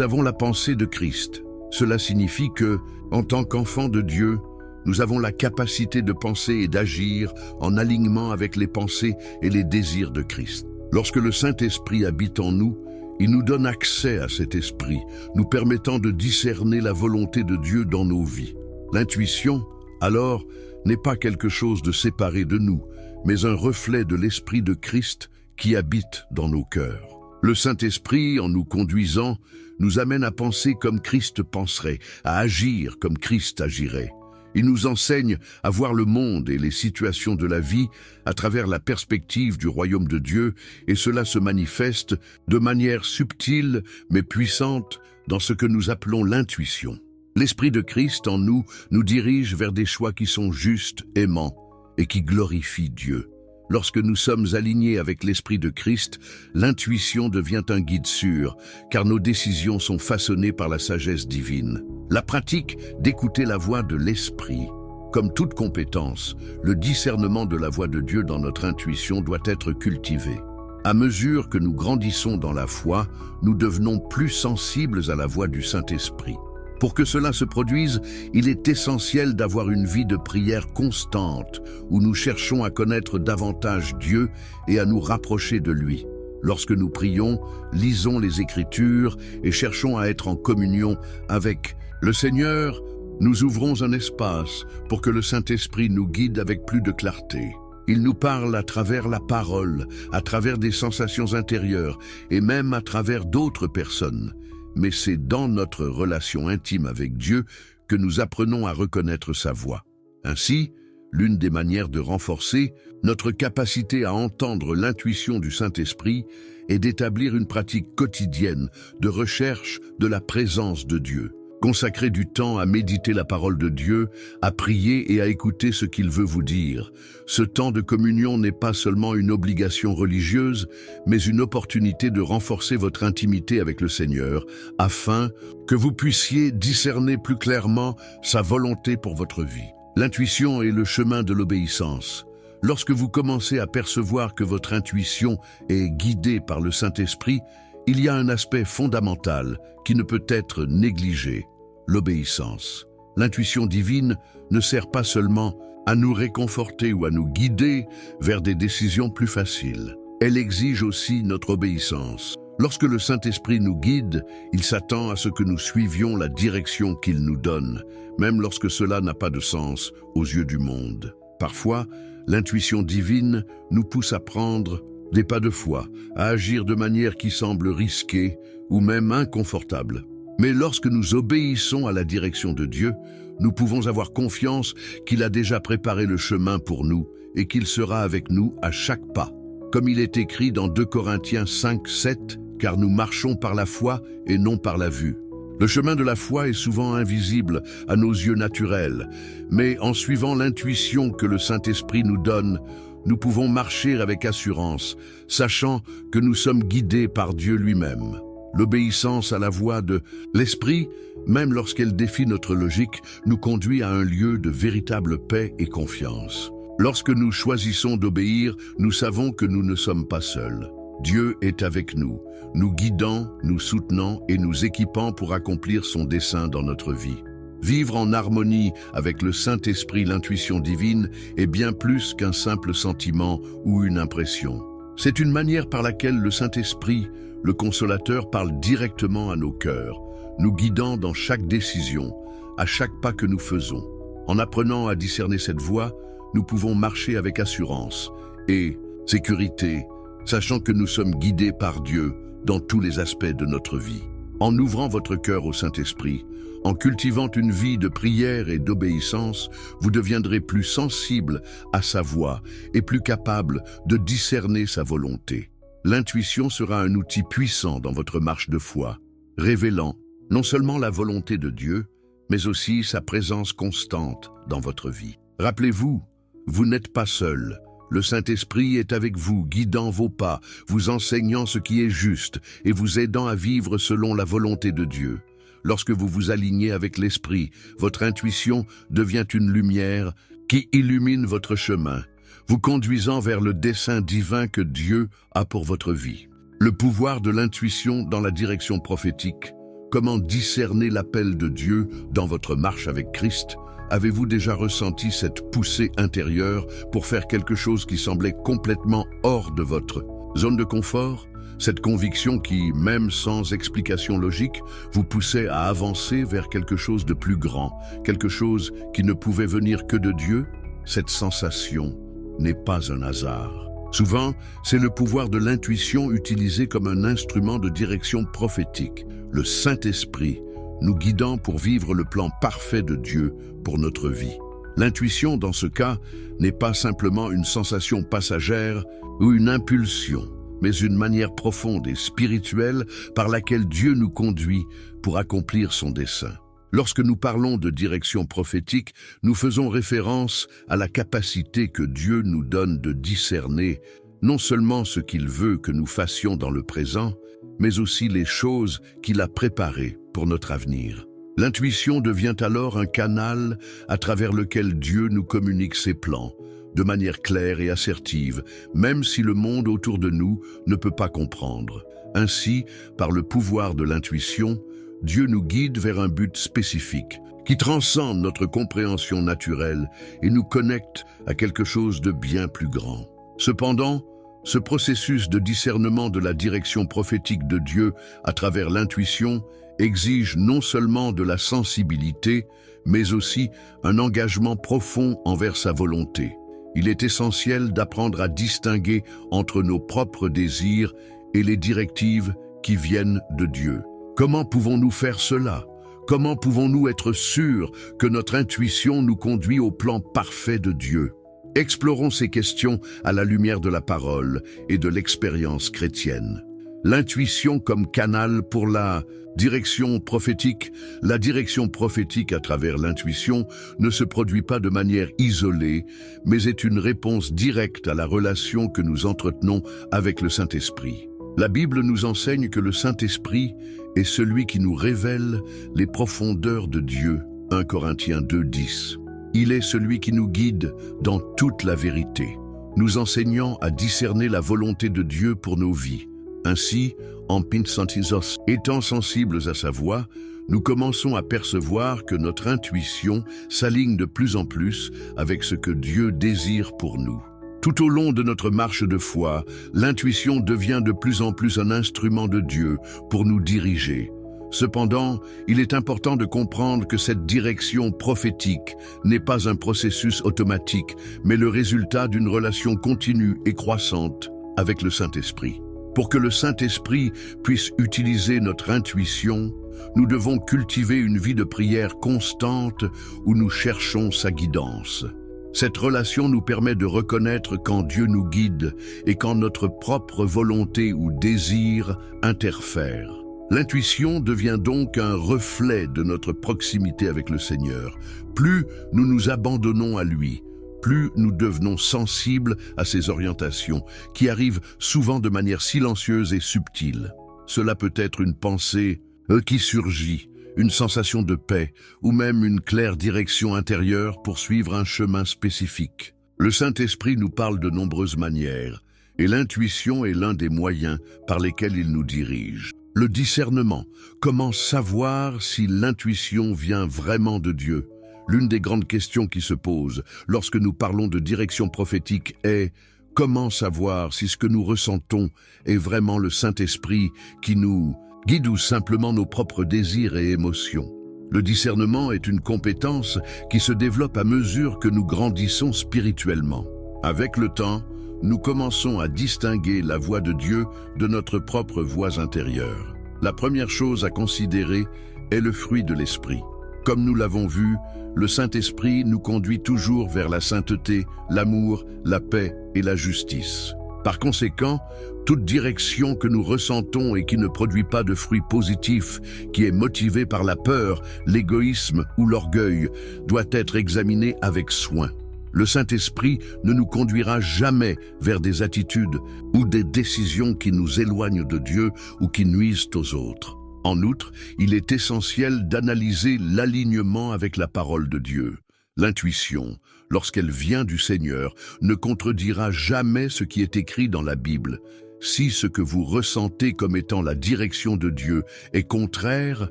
avons la pensée de Christ. Cela signifie que, en tant qu'enfants de Dieu, nous avons la capacité de penser et d'agir en alignement avec les pensées et les désirs de Christ. Lorsque le Saint-Esprit habite en nous, il nous donne accès à cet esprit, nous permettant de discerner la volonté de Dieu dans nos vies. L'intuition, alors, n'est pas quelque chose de séparé de nous, mais un reflet de l'Esprit de Christ qui habite dans nos cœurs. Le Saint-Esprit, en nous conduisant, nous amène à penser comme Christ penserait, à agir comme Christ agirait. Il nous enseigne à voir le monde et les situations de la vie à travers la perspective du royaume de Dieu, et cela se manifeste de manière subtile mais puissante dans ce que nous appelons l'intuition. L'Esprit de Christ en nous nous dirige vers des choix qui sont justes, aimants et qui glorifient Dieu. Lorsque nous sommes alignés avec l'Esprit de Christ, l'intuition devient un guide sûr, car nos décisions sont façonnées par la sagesse divine. La pratique d'écouter la voix de l'Esprit. Comme toute compétence, le discernement de la voix de Dieu dans notre intuition doit être cultivé. À mesure que nous grandissons dans la foi, nous devenons plus sensibles à la voix du Saint-Esprit. Pour que cela se produise, il est essentiel d'avoir une vie de prière constante, où nous cherchons à connaître davantage Dieu et à nous rapprocher de lui. Lorsque nous prions, lisons les Écritures et cherchons à être en communion avec le Seigneur, nous ouvrons un espace pour que le Saint-Esprit nous guide avec plus de clarté. Il nous parle à travers la parole, à travers des sensations intérieures et même à travers d'autres personnes. Mais c'est dans notre relation intime avec Dieu que nous apprenons à reconnaître sa voix. Ainsi, l'une des manières de renforcer notre capacité à entendre l'intuition du Saint-Esprit est d'établir une pratique quotidienne de recherche de la présence de Dieu. Consacrez du temps à méditer la parole de Dieu, à prier et à écouter ce qu'il veut vous dire. Ce temps de communion n'est pas seulement une obligation religieuse, mais une opportunité de renforcer votre intimité avec le Seigneur, afin que vous puissiez discerner plus clairement sa volonté pour votre vie. L'intuition est le chemin de l'obéissance. Lorsque vous commencez à percevoir que votre intuition est guidée par le Saint-Esprit, il y a un aspect fondamental qui ne peut être négligé, l'obéissance. L'intuition divine ne sert pas seulement à nous réconforter ou à nous guider vers des décisions plus faciles. Elle exige aussi notre obéissance. Lorsque le Saint-Esprit nous guide, il s'attend à ce que nous suivions la direction qu'il nous donne, même lorsque cela n'a pas de sens aux yeux du monde. Parfois, l'intuition divine nous pousse à prendre des pas de foi, à agir de manière qui semble risquée ou même inconfortable. Mais lorsque nous obéissons à la direction de Dieu, nous pouvons avoir confiance qu'il a déjà préparé le chemin pour nous et qu'il sera avec nous à chaque pas. Comme il est écrit dans 2 Corinthiens 5, 7, « Car nous marchons par la foi et non par la vue ». Le chemin de la foi est souvent invisible à nos yeux naturels, mais en suivant l'intuition que le Saint-Esprit nous donne, nous pouvons marcher avec assurance, sachant que nous sommes guidés par Dieu lui-même. L'obéissance à la voix de l'Esprit, même lorsqu'elle défie notre logique, nous conduit à un lieu de véritable paix et confiance. Lorsque nous choisissons d'obéir, nous savons que nous ne sommes pas seuls. Dieu est avec nous, nous guidant, nous soutenant et nous équipant pour accomplir son dessein dans notre vie. Vivre en harmonie avec le Saint-Esprit, l'intuition divine, est bien plus qu'un simple sentiment ou une impression. C'est une manière par laquelle le Saint-Esprit, le Consolateur, parle directement à nos cœurs, nous guidant dans chaque décision, à chaque pas que nous faisons. En apprenant à discerner cette voie, nous pouvons marcher avec assurance et sécurité, sachant que nous sommes guidés par Dieu dans tous les aspects de notre vie. En ouvrant votre cœur au Saint-Esprit, en cultivant une vie de prière et d'obéissance, vous deviendrez plus sensible à sa voix et plus capable de discerner sa volonté. L'intuition sera un outil puissant dans votre marche de foi, révélant non seulement la volonté de Dieu, mais aussi sa présence constante dans votre vie. Rappelez-vous, vous n'êtes pas seul. Le Saint-Esprit est avec vous, guidant vos pas, vous enseignant ce qui est juste et vous aidant à vivre selon la volonté de Dieu. Lorsque vous vous alignez avec l'Esprit, votre intuition devient une lumière qui illumine votre chemin, vous conduisant vers le dessein divin que Dieu a pour votre vie. Le pouvoir de l'intuition dans la direction prophétique. Comment discerner l'appel de Dieu dans votre marche avec Christ? Avez-vous déjà ressenti cette poussée intérieure pour faire quelque chose qui semblait complètement hors de votre zone de confort? Cette conviction qui, même sans explication logique, vous poussait à avancer vers quelque chose de plus grand, quelque chose qui ne pouvait venir que de Dieu? Cette sensation n'est pas un hasard. Souvent, c'est le pouvoir de l'intuition utilisé comme un instrument de direction prophétique, le Saint-Esprit, nous guidant pour vivre le plan parfait de Dieu pour notre vie. L'intuition, dans ce cas, n'est pas simplement une sensation passagère ou une impulsion, mais une manière profonde et spirituelle par laquelle Dieu nous conduit pour accomplir son dessein. Lorsque nous parlons de direction prophétique, nous faisons référence à la capacité que Dieu nous donne de discerner non seulement ce qu'il veut que nous fassions dans le présent, mais aussi les choses qu'il a préparées pour notre avenir. L'intuition devient alors un canal à travers lequel Dieu nous communique ses plans, de manière claire et assertive, même si le monde autour de nous ne peut pas comprendre. Ainsi, par le pouvoir de l'intuition, Dieu nous guide vers un but spécifique, qui transcende notre compréhension naturelle et nous connecte à quelque chose de bien plus grand. Cependant, ce processus de discernement de la direction prophétique de Dieu à travers l'intuition exige non seulement de la sensibilité, mais aussi un engagement profond envers sa volonté. Il est essentiel d'apprendre à distinguer entre nos propres désirs et les directives qui viennent de Dieu. Comment pouvons-nous faire cela? Comment pouvons-nous être sûrs que notre intuition nous conduit au plan parfait de Dieu? Explorons ces questions à la lumière de la parole et de l'expérience chrétienne. L'intuition comme canal pour la direction prophétique. La direction prophétique à travers l'intuition ne se produit pas de manière isolée, mais est une réponse directe à la relation que nous entretenons avec le Saint-Esprit. La Bible nous enseigne que le Saint-Esprit est celui qui nous révèle les profondeurs de Dieu. 1 Corinthiens 2:10. Il est celui qui nous guide dans toute la vérité, nous enseignant à discerner la volonté de Dieu pour nos vies. Ainsi, en Pinsantisos, étant sensibles à sa voix, nous commençons à percevoir que notre intuition s'aligne de plus en plus avec ce que Dieu désire pour nous. Tout au long de notre marche de foi, l'intuition devient de plus en plus un instrument de Dieu pour nous diriger. Cependant, il est important de comprendre que cette direction prophétique n'est pas un processus automatique, mais le résultat d'une relation continue et croissante avec le Saint-Esprit. Pour que le Saint-Esprit puisse utiliser notre intuition, nous devons cultiver une vie de prière constante où nous cherchons sa guidance. Cette relation nous permet de reconnaître quand Dieu nous guide et quand notre propre volonté ou désir interfère. L'intuition devient donc un reflet de notre proximité avec le Seigneur. Plus nous nous abandonnons à lui, plus nous devenons sensibles à ses orientations, qui arrivent souvent de manière silencieuse et subtile. Cela peut être une pensée qui surgit, une sensation de paix, ou même une claire direction intérieure pour suivre un chemin spécifique. Le Saint-Esprit nous parle de nombreuses manières, et l'intuition est l'un des moyens par lesquels il nous dirige. Le discernement, comment savoir si l'intuition vient vraiment de Dieu? L'une des grandes questions qui se posent lorsque nous parlons de direction prophétique est: comment savoir si ce que nous ressentons est vraiment le Saint-Esprit qui nous guide ou simplement nos propres désirs et émotions? Le discernement est une compétence qui se développe à mesure que nous grandissons spirituellement. Avec le temps, nous commençons à distinguer la voix de Dieu de notre propre voix intérieure. La première chose à considérer est le fruit de l'Esprit. Comme nous l'avons vu, le Saint-Esprit nous conduit toujours vers la sainteté, l'amour, la paix et la justice. Par conséquent, toute direction que nous ressentons et qui ne produit pas de fruits positifs, qui est motivée par la peur, l'égoïsme ou l'orgueil, doit être examinée avec soin. Le Saint-Esprit ne nous conduira jamais vers des attitudes ou des décisions qui nous éloignent de Dieu ou qui nuisent aux autres. En outre, il est essentiel d'analyser l'alignement avec la parole de Dieu. L'intuition, lorsqu'elle vient du Seigneur, ne contredira jamais ce qui est écrit dans la Bible. Si ce que vous ressentez comme étant la direction de Dieu est contraire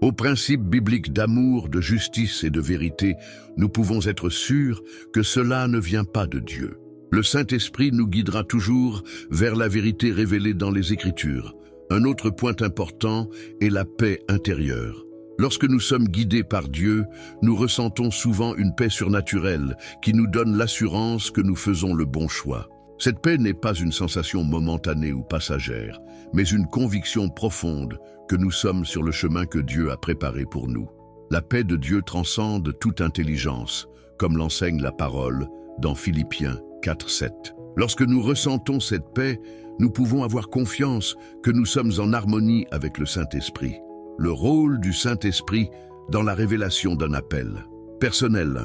aux principes bibliques d'amour, de justice et de vérité, nous pouvons être sûrs que cela ne vient pas de Dieu. Le Saint-Esprit nous guidera toujours vers la vérité révélée dans les Écritures. Un autre point important est la paix intérieure. Lorsque nous sommes guidés par Dieu, nous ressentons souvent une paix surnaturelle qui nous donne l'assurance que nous faisons le bon choix. Cette paix n'est pas une sensation momentanée ou passagère, mais une conviction profonde que nous sommes sur le chemin que Dieu a préparé pour nous. La paix de Dieu transcende toute intelligence, comme l'enseigne la parole dans Philippiens 4:7. Lorsque nous ressentons cette paix, nous pouvons avoir confiance que nous sommes en harmonie avec le Saint-Esprit. Le rôle du Saint-Esprit dans la révélation d'un appel personnel.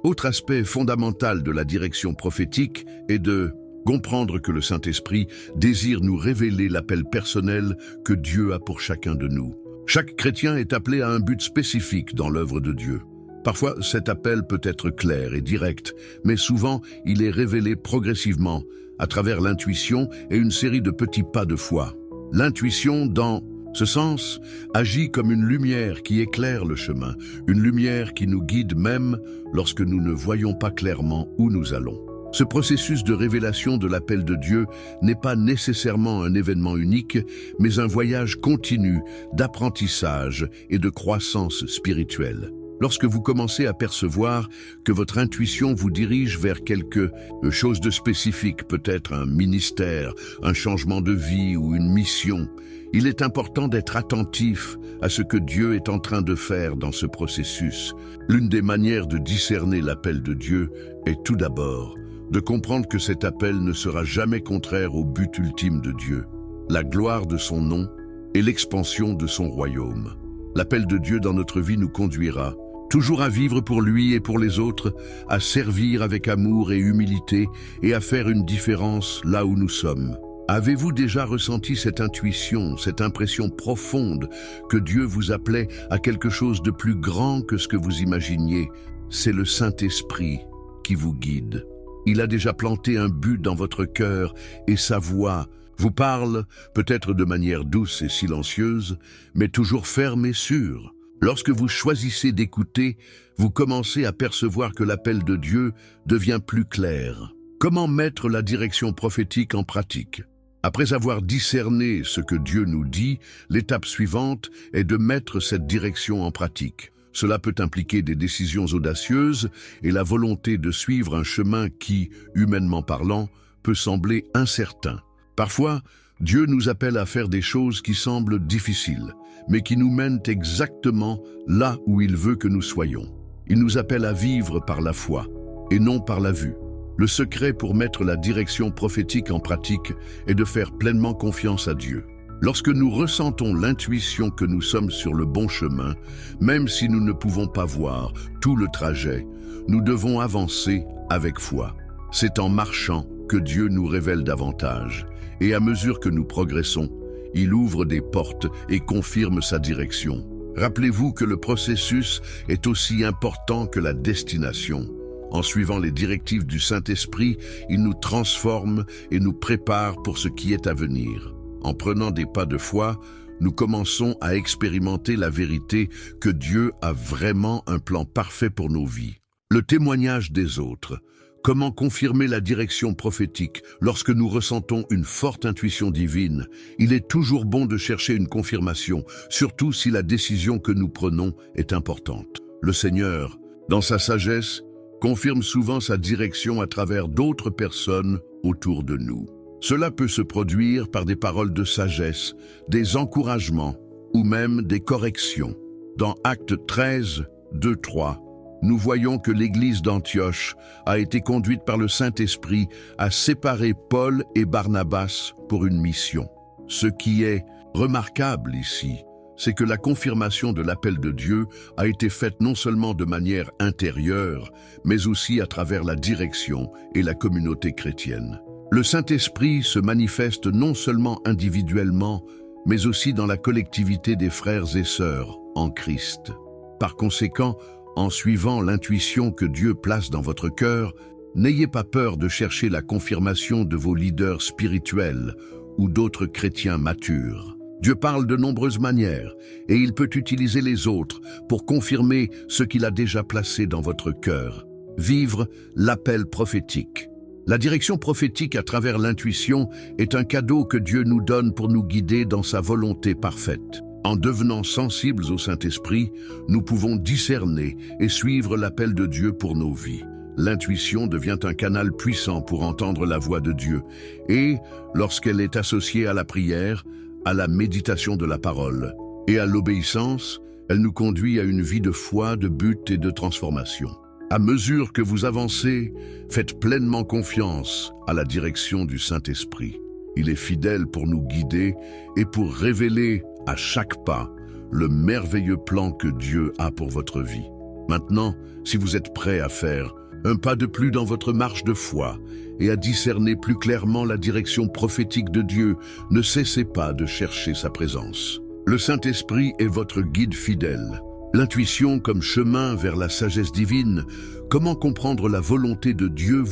Autre aspect fondamental de la direction prophétique est de comprendre que le Saint-Esprit désire nous révéler l'appel personnel que Dieu a pour chacun de nous. Chaque chrétien est appelé à un but spécifique dans l'œuvre de Dieu. Parfois, cet appel peut être clair et direct, mais souvent, il est révélé progressivement à travers l'intuition et une série de petits pas de foi. L'intuition, dans ce sens, agit comme une lumière qui éclaire le chemin, une lumière qui nous guide même lorsque nous ne voyons pas clairement où nous allons. Ce processus de révélation de l'appel de Dieu n'est pas nécessairement un événement unique, mais un voyage continu d'apprentissage et de croissance spirituelle. Lorsque vous commencez à percevoir que votre intuition vous dirige vers quelque chose de spécifique, peut-être un ministère, un changement de vie ou une mission, il est important d'être attentif à ce que Dieu est en train de faire dans ce processus. L'une des manières de discerner l'appel de Dieu est tout d'abord de comprendre que cet appel ne sera jamais contraire au but ultime de Dieu, la gloire de son nom et l'expansion de son royaume. L'appel de Dieu dans notre vie nous conduira toujours à vivre pour lui et pour les autres, à servir avec amour et humilité et à faire une différence là où nous sommes. Avez-vous déjà ressenti cette intuition, cette impression profonde que Dieu vous appelait à quelque chose de plus grand que ce que vous imaginiez? C'est le Saint-Esprit qui vous guide. Il a déjà planté un but dans votre cœur et sa voix vous parle, peut-être de manière douce et silencieuse, mais toujours ferme et sûre. Lorsque vous choisissez d'écouter, vous commencez à percevoir que l'appel de Dieu devient plus clair. Comment mettre la direction prophétique en pratique? Après avoir discerné ce que Dieu nous dit, l'étape suivante est de mettre cette direction en pratique. Cela peut impliquer des décisions audacieuses et la volonté de suivre un chemin qui, humainement parlant, peut sembler incertain. Parfois, Dieu nous appelle à faire des choses qui semblent difficiles, mais qui nous mènent exactement là où il veut que nous soyons. Il nous appelle à vivre par la foi et non par la vue. Le secret pour mettre la direction prophétique en pratique est de faire pleinement confiance à Dieu. Lorsque nous ressentons l'intuition que nous sommes sur le bon chemin, même si nous ne pouvons pas voir tout le trajet, nous devons avancer avec foi. C'est en marchant que Dieu nous révèle davantage, et à mesure que nous progressons, il ouvre des portes et confirme sa direction. Rappelez-vous que le processus est aussi important que la destination. En suivant les directives du Saint-Esprit, il nous transforme et nous prépare pour ce qui est à venir. En prenant des pas de foi, nous commençons à expérimenter la vérité que Dieu a vraiment un plan parfait pour nos vies. Le témoignage des autres. Comment confirmer la direction prophétique lorsque nous ressentons une forte intuition divine? Il est toujours bon de chercher une confirmation, surtout si la décision que nous prenons est importante. Le Seigneur, dans sa sagesse, confirme souvent sa direction à travers d'autres personnes autour de nous. Cela peut se produire par des paroles de sagesse, des encouragements ou même des corrections. Dans Actes 13, 2-3, nous voyons que l'Église d'Antioche a été conduite par le Saint-Esprit à séparer Paul et Barnabas pour une mission. Ce qui est remarquable ici, c'est que la confirmation de l'appel de Dieu a été faite non seulement de manière intérieure, mais aussi à travers la direction et la communauté chrétienne. Le Saint-Esprit se manifeste non seulement individuellement, mais aussi dans la collectivité des frères et sœurs en Christ. Par conséquent, en suivant l'intuition que Dieu place dans votre cœur, n'ayez pas peur de chercher la confirmation de vos leaders spirituels ou d'autres chrétiens matures. Dieu parle de nombreuses manières et il peut utiliser les autres pour confirmer ce qu'il a déjà placé dans votre cœur. Vivre l'appel prophétique. La direction prophétique à travers l'intuition est un cadeau que Dieu nous donne pour nous guider dans sa volonté parfaite. En devenant sensibles au Saint-Esprit, nous pouvons discerner et suivre l'appel de Dieu pour nos vies. L'intuition devient un canal puissant pour entendre la voix de Dieu et, lorsqu'elle est associée à la prière, à la méditation de la parole et à l'obéissance, elle nous conduit à une vie de foi, de but et de transformation. À mesure que vous avancez, faites pleinement confiance à la direction du Saint-Esprit. Il est fidèle pour nous guider et pour révéler à chaque pas le merveilleux plan que Dieu a pour votre vie. Maintenant, si vous êtes prêt à faire un pas de plus dans votre marche de foi et à discerner plus clairement la direction prophétique de Dieu, ne cessez pas de chercher sa présence. Le Saint-Esprit est votre guide fidèle. L'intuition comme chemin vers la sagesse divine. Comment comprendre la volonté de Dieu,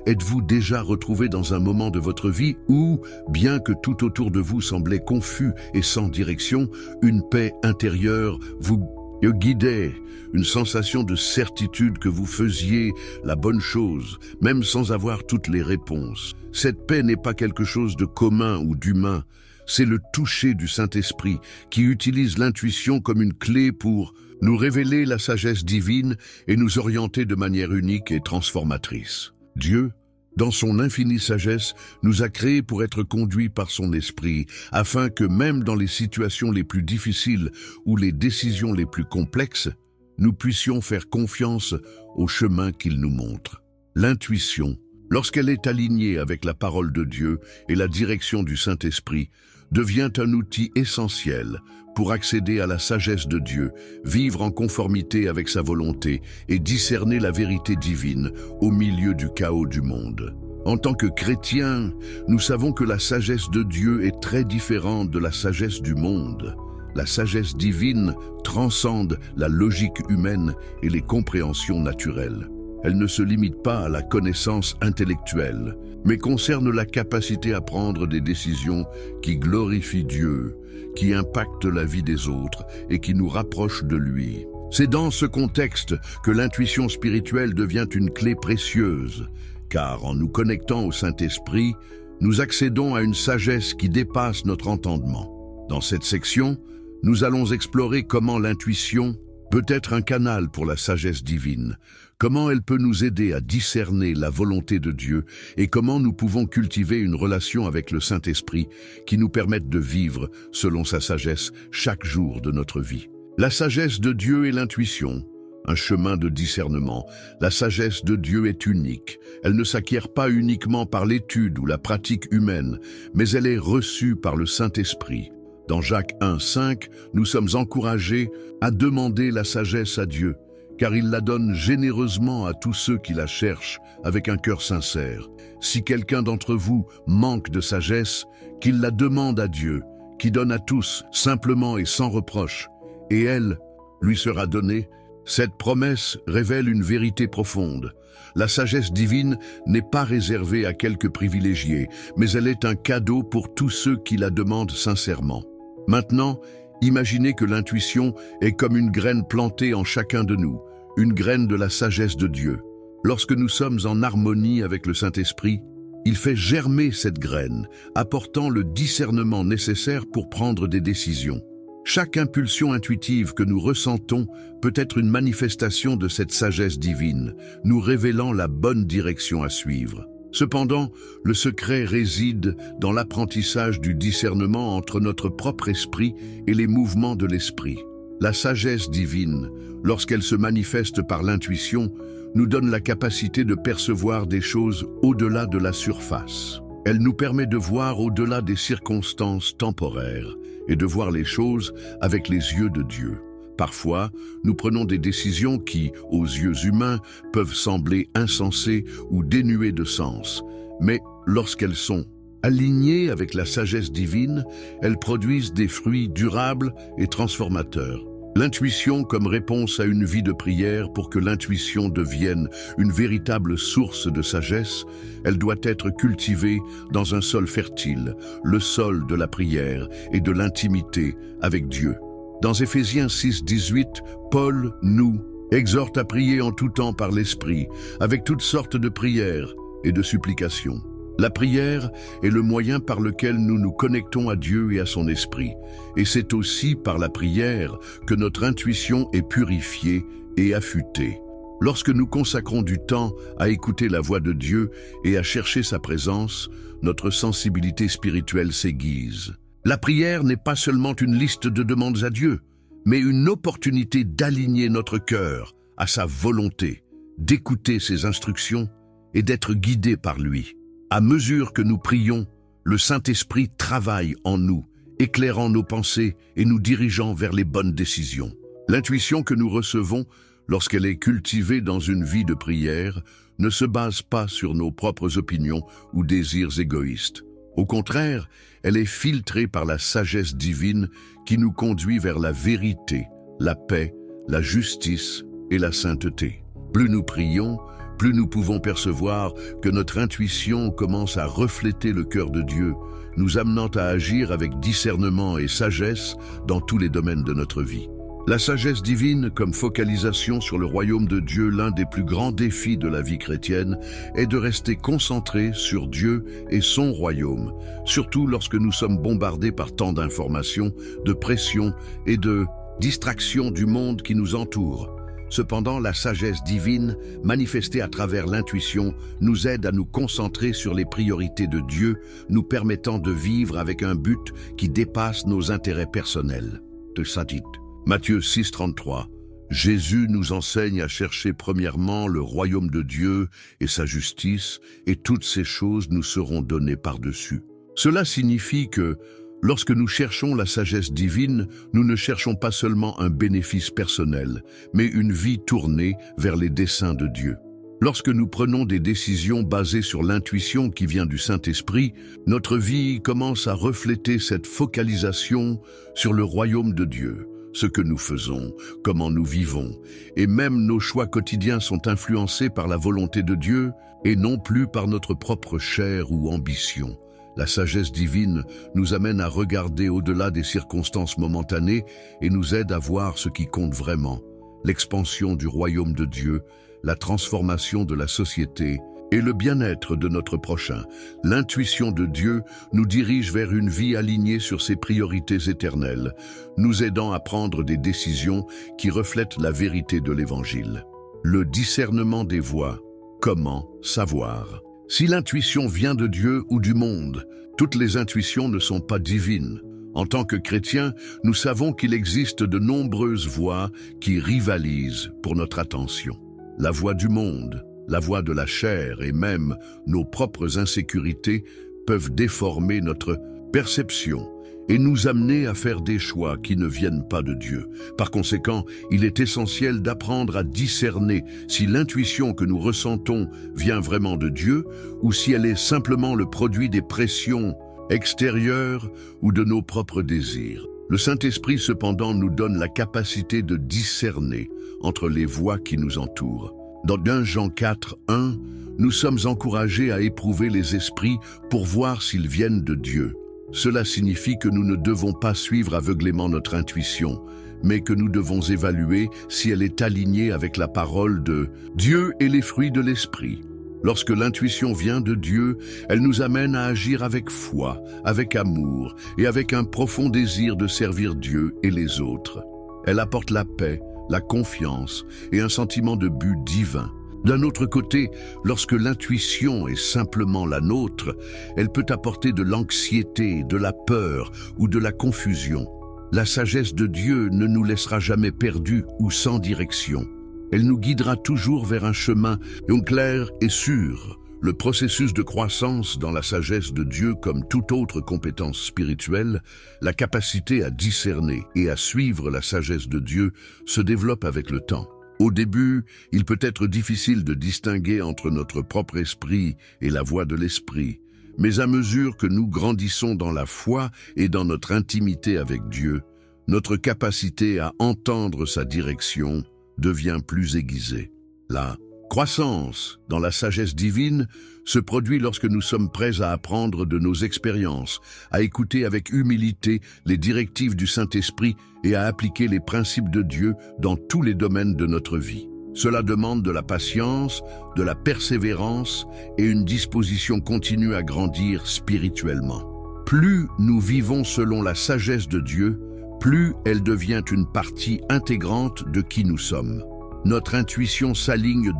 êtes-vous déjà retrouvé dans un moment de votre vie où, bien que tout autour de vous semblait confus et sans direction, une paix intérieure vous guidait, une sensation de certitude que vous faisiez la bonne chose, même sans avoir toutes les réponses. Cette paix n'est pas quelque chose de commun ou d'humain, c'est le toucher du Saint-Esprit qui utilise l'intuition comme une clé pour nous révéler la sagesse divine et nous orienter de manière unique et transformatrice. Dieu, dans son infinie sagesse, nous a créés pour être conduits par son esprit, afin que même dans les situations les plus difficiles ou les décisions les plus complexes, nous puissions faire confiance au chemin qu'il nous montre. L'intuition, lorsqu'elle est alignée avec la parole de Dieu et la direction du Saint-Esprit, devient un outil essentiel pour accéder à la sagesse de Dieu, vivre en conformité avec sa volonté et discerner la vérité divine au milieu du chaos du monde. En tant que chrétiens, nous savons que la sagesse de Dieu est très différente de la sagesse du monde. La sagesse divine transcende la logique humaine et les compréhensions naturelles. Elle ne se limite pas à la connaissance intellectuelle, mais concerne la capacité à prendre des décisions qui glorifient Dieu, qui impactent la vie des autres et qui nous rapprochent de lui. C'est dans ce contexte que l'intuition spirituelle devient une clé précieuse, car en nous connectant au Saint-Esprit, nous accédons à une sagesse qui dépasse notre entendement. Dans cette section, nous allons explorer comment l'intuition peut être un canal pour la sagesse divine, comment elle peut nous aider à discerner la volonté de Dieu et comment nous pouvons cultiver une relation avec le Saint-Esprit qui nous permette de vivre selon sa sagesse chaque jour de notre vie. La sagesse de Dieu et l'intuition, un chemin de discernement. La sagesse de Dieu est unique. Elle ne s'acquiert pas uniquement par l'étude ou la pratique humaine, mais elle est reçue par le Saint-Esprit. Dans Jacques 1,5, nous sommes encouragés à demander la sagesse à Dieu, car il la donne généreusement à tous ceux qui la cherchent avec un cœur sincère. Si quelqu'un d'entre vous manque de sagesse, qu'il la demande à Dieu, qui donne à tous simplement et sans reproche, et elle lui sera donnée. Cette promesse révèle une vérité profonde. La sagesse divine n'est pas réservée à quelques privilégiés, mais elle est un cadeau pour tous ceux qui la demandent sincèrement. Maintenant, imaginez que l'intuition est comme une graine plantée en chacun de nous, une graine de la sagesse de Dieu. Lorsque nous sommes en harmonie avec le Saint-Esprit, il fait germer cette graine, apportant le discernement nécessaire pour prendre des décisions. Chaque impulsion intuitive que nous ressentons peut être une manifestation de cette sagesse divine, nous révélant la bonne direction à suivre. Cependant, le secret réside dans l'apprentissage du discernement entre notre propre esprit et les mouvements de l'esprit. La sagesse divine, lorsqu'elle se manifeste par l'intuition, nous donne la capacité de percevoir des choses au-delà de la surface. Elle nous permet de voir au-delà des circonstances temporaires et de voir les choses avec les yeux de Dieu. Parfois, nous prenons des décisions qui, aux yeux humains, peuvent sembler insensées ou dénuées de sens. Mais lorsqu'elles sont alignées avec la sagesse divine, elles produisent des fruits durables et transformateurs. L'intuition comme réponse à une vie de prière. Pour que l'intuition devienne une véritable source de sagesse, elle doit être cultivée dans un sol fertile, le sol de la prière et de l'intimité avec Dieu. Dans Éphésiens 6:18, Paul nous exhorte à prier en tout temps par l'Esprit, avec toutes sortes de prières et de supplications. La prière est le moyen par lequel nous nous connectons à Dieu et à son Esprit. Et c'est aussi par la prière que notre intuition est purifiée et affûtée. Lorsque nous consacrons du temps à écouter la voix de Dieu et à chercher sa présence, notre sensibilité spirituelle s'aiguise. La prière n'est pas seulement une liste de demandes à Dieu, mais une opportunité d'aligner notre cœur à sa volonté, d'écouter ses instructions et d'être guidé par lui. À mesure que nous prions, le Saint-Esprit travaille en nous, éclairant nos pensées et nous dirigeant vers les bonnes décisions. L'intuition que nous recevons, lorsqu'elle est cultivée dans une vie de prière, ne se base pas sur nos propres opinions ou désirs égoïstes. Au contraire, elle est filtrée par la sagesse divine qui nous conduit vers la vérité, la paix, la justice et la sainteté. Plus nous prions, plus nous pouvons percevoir que notre intuition commence à refléter le cœur de Dieu, nous amenant à agir avec discernement et sagesse dans tous les domaines de notre vie. La sagesse divine comme focalisation sur le royaume de Dieu, l'un des plus grands défis de la vie chrétienne, est de rester concentré sur Dieu et son royaume, surtout lorsque nous sommes bombardés par tant d'informations, de pressions et de distractions du monde qui nous entoure. Cependant, la sagesse divine, manifestée à travers l'intuition, nous aide à nous concentrer sur les priorités de Dieu, nous permettant de vivre avec un but qui dépasse nos intérêts personnels. De Sadit. Matthieu 6:33. Jésus nous enseigne à chercher premièrement le royaume de Dieu et sa justice, et toutes ces choses nous seront données par-dessus. Cela signifie que, lorsque nous cherchons la sagesse divine, nous ne cherchons pas seulement un bénéfice personnel, mais une vie tournée vers les desseins de Dieu. Lorsque nous prenons des décisions basées sur l'intuition qui vient du Saint-Esprit, notre vie commence à refléter cette focalisation sur le royaume de Dieu. Ce que nous faisons, comment nous vivons, et même nos choix quotidiens sont influencés par la volonté de Dieu et non plus par notre propre chair ou ambition. La sagesse divine nous amène à regarder au-delà des circonstances momentanées et nous aide à voir ce qui compte vraiment, l'expansion du royaume de Dieu, la transformation de la société et le bien-être de notre prochain. L'intuition de Dieu nous dirige vers une vie alignée sur ses priorités éternelles, nous aidant à prendre des décisions qui reflètent la vérité de l'Évangile. Le discernement des voies. Comment savoir? Si l'intuition vient de Dieu ou du monde, toutes les intuitions ne sont pas divines. En tant que chrétiens, nous savons qu'il existe de nombreuses voies qui rivalisent pour notre attention. La voie du monde, la voie de la chair et même nos propres insécurités peuvent déformer notre perception et nous amener à faire des choix qui ne viennent pas de Dieu. Par conséquent, il est essentiel d'apprendre à discerner si l'intuition que nous ressentons vient vraiment de Dieu ou si elle est simplement le produit des pressions extérieures ou de nos propres désirs. Le Saint-Esprit, cependant, nous donne la capacité de discerner entre les voies qui nous entourent. Dans 1 Jean 4, 1, nous sommes encouragés à éprouver les esprits pour voir s'ils viennent de Dieu. Cela signifie que nous ne devons pas suivre aveuglément notre intuition, mais que nous devons évaluer si elle est alignée avec la parole de Dieu et les fruits de l'esprit. Lorsque l'intuition vient de Dieu, elle nous amène à agir avec foi, avec amour et avec un profond désir de servir Dieu et les autres. Elle apporte la paix, la confiance et un sentiment de but divin. D'un autre côté, lorsque l'intuition est simplement la nôtre, elle peut apporter de l'anxiété, de la peur ou de la confusion. La sagesse de Dieu ne nous laissera jamais perdus ou sans direction. Elle nous guidera toujours vers un chemin clair et sûr. Le processus de croissance dans la sagesse de Dieu, comme toute autre compétence spirituelle, la capacité à discerner et à suivre la sagesse de Dieu se développe avec le temps. Au début, il peut être difficile de distinguer entre notre propre esprit et la voix de l'esprit. Mais à mesure que nous grandissons dans la foi et dans notre intimité avec Dieu, notre capacité à entendre sa direction devient plus aiguisée. La croissance dans la sagesse divine se produit lorsque nous sommes prêts à apprendre de nos expériences, à écouter avec humilité les directives du Saint-Esprit et à appliquer les principes de Dieu dans tous les domaines de notre vie. Cela demande de la patience, de la persévérance et une disposition continue à grandir spirituellement. Plus nous vivons selon la sagesse de Dieu, plus elle devient une partie intégrante de qui nous sommes. Notre intuition s'aligne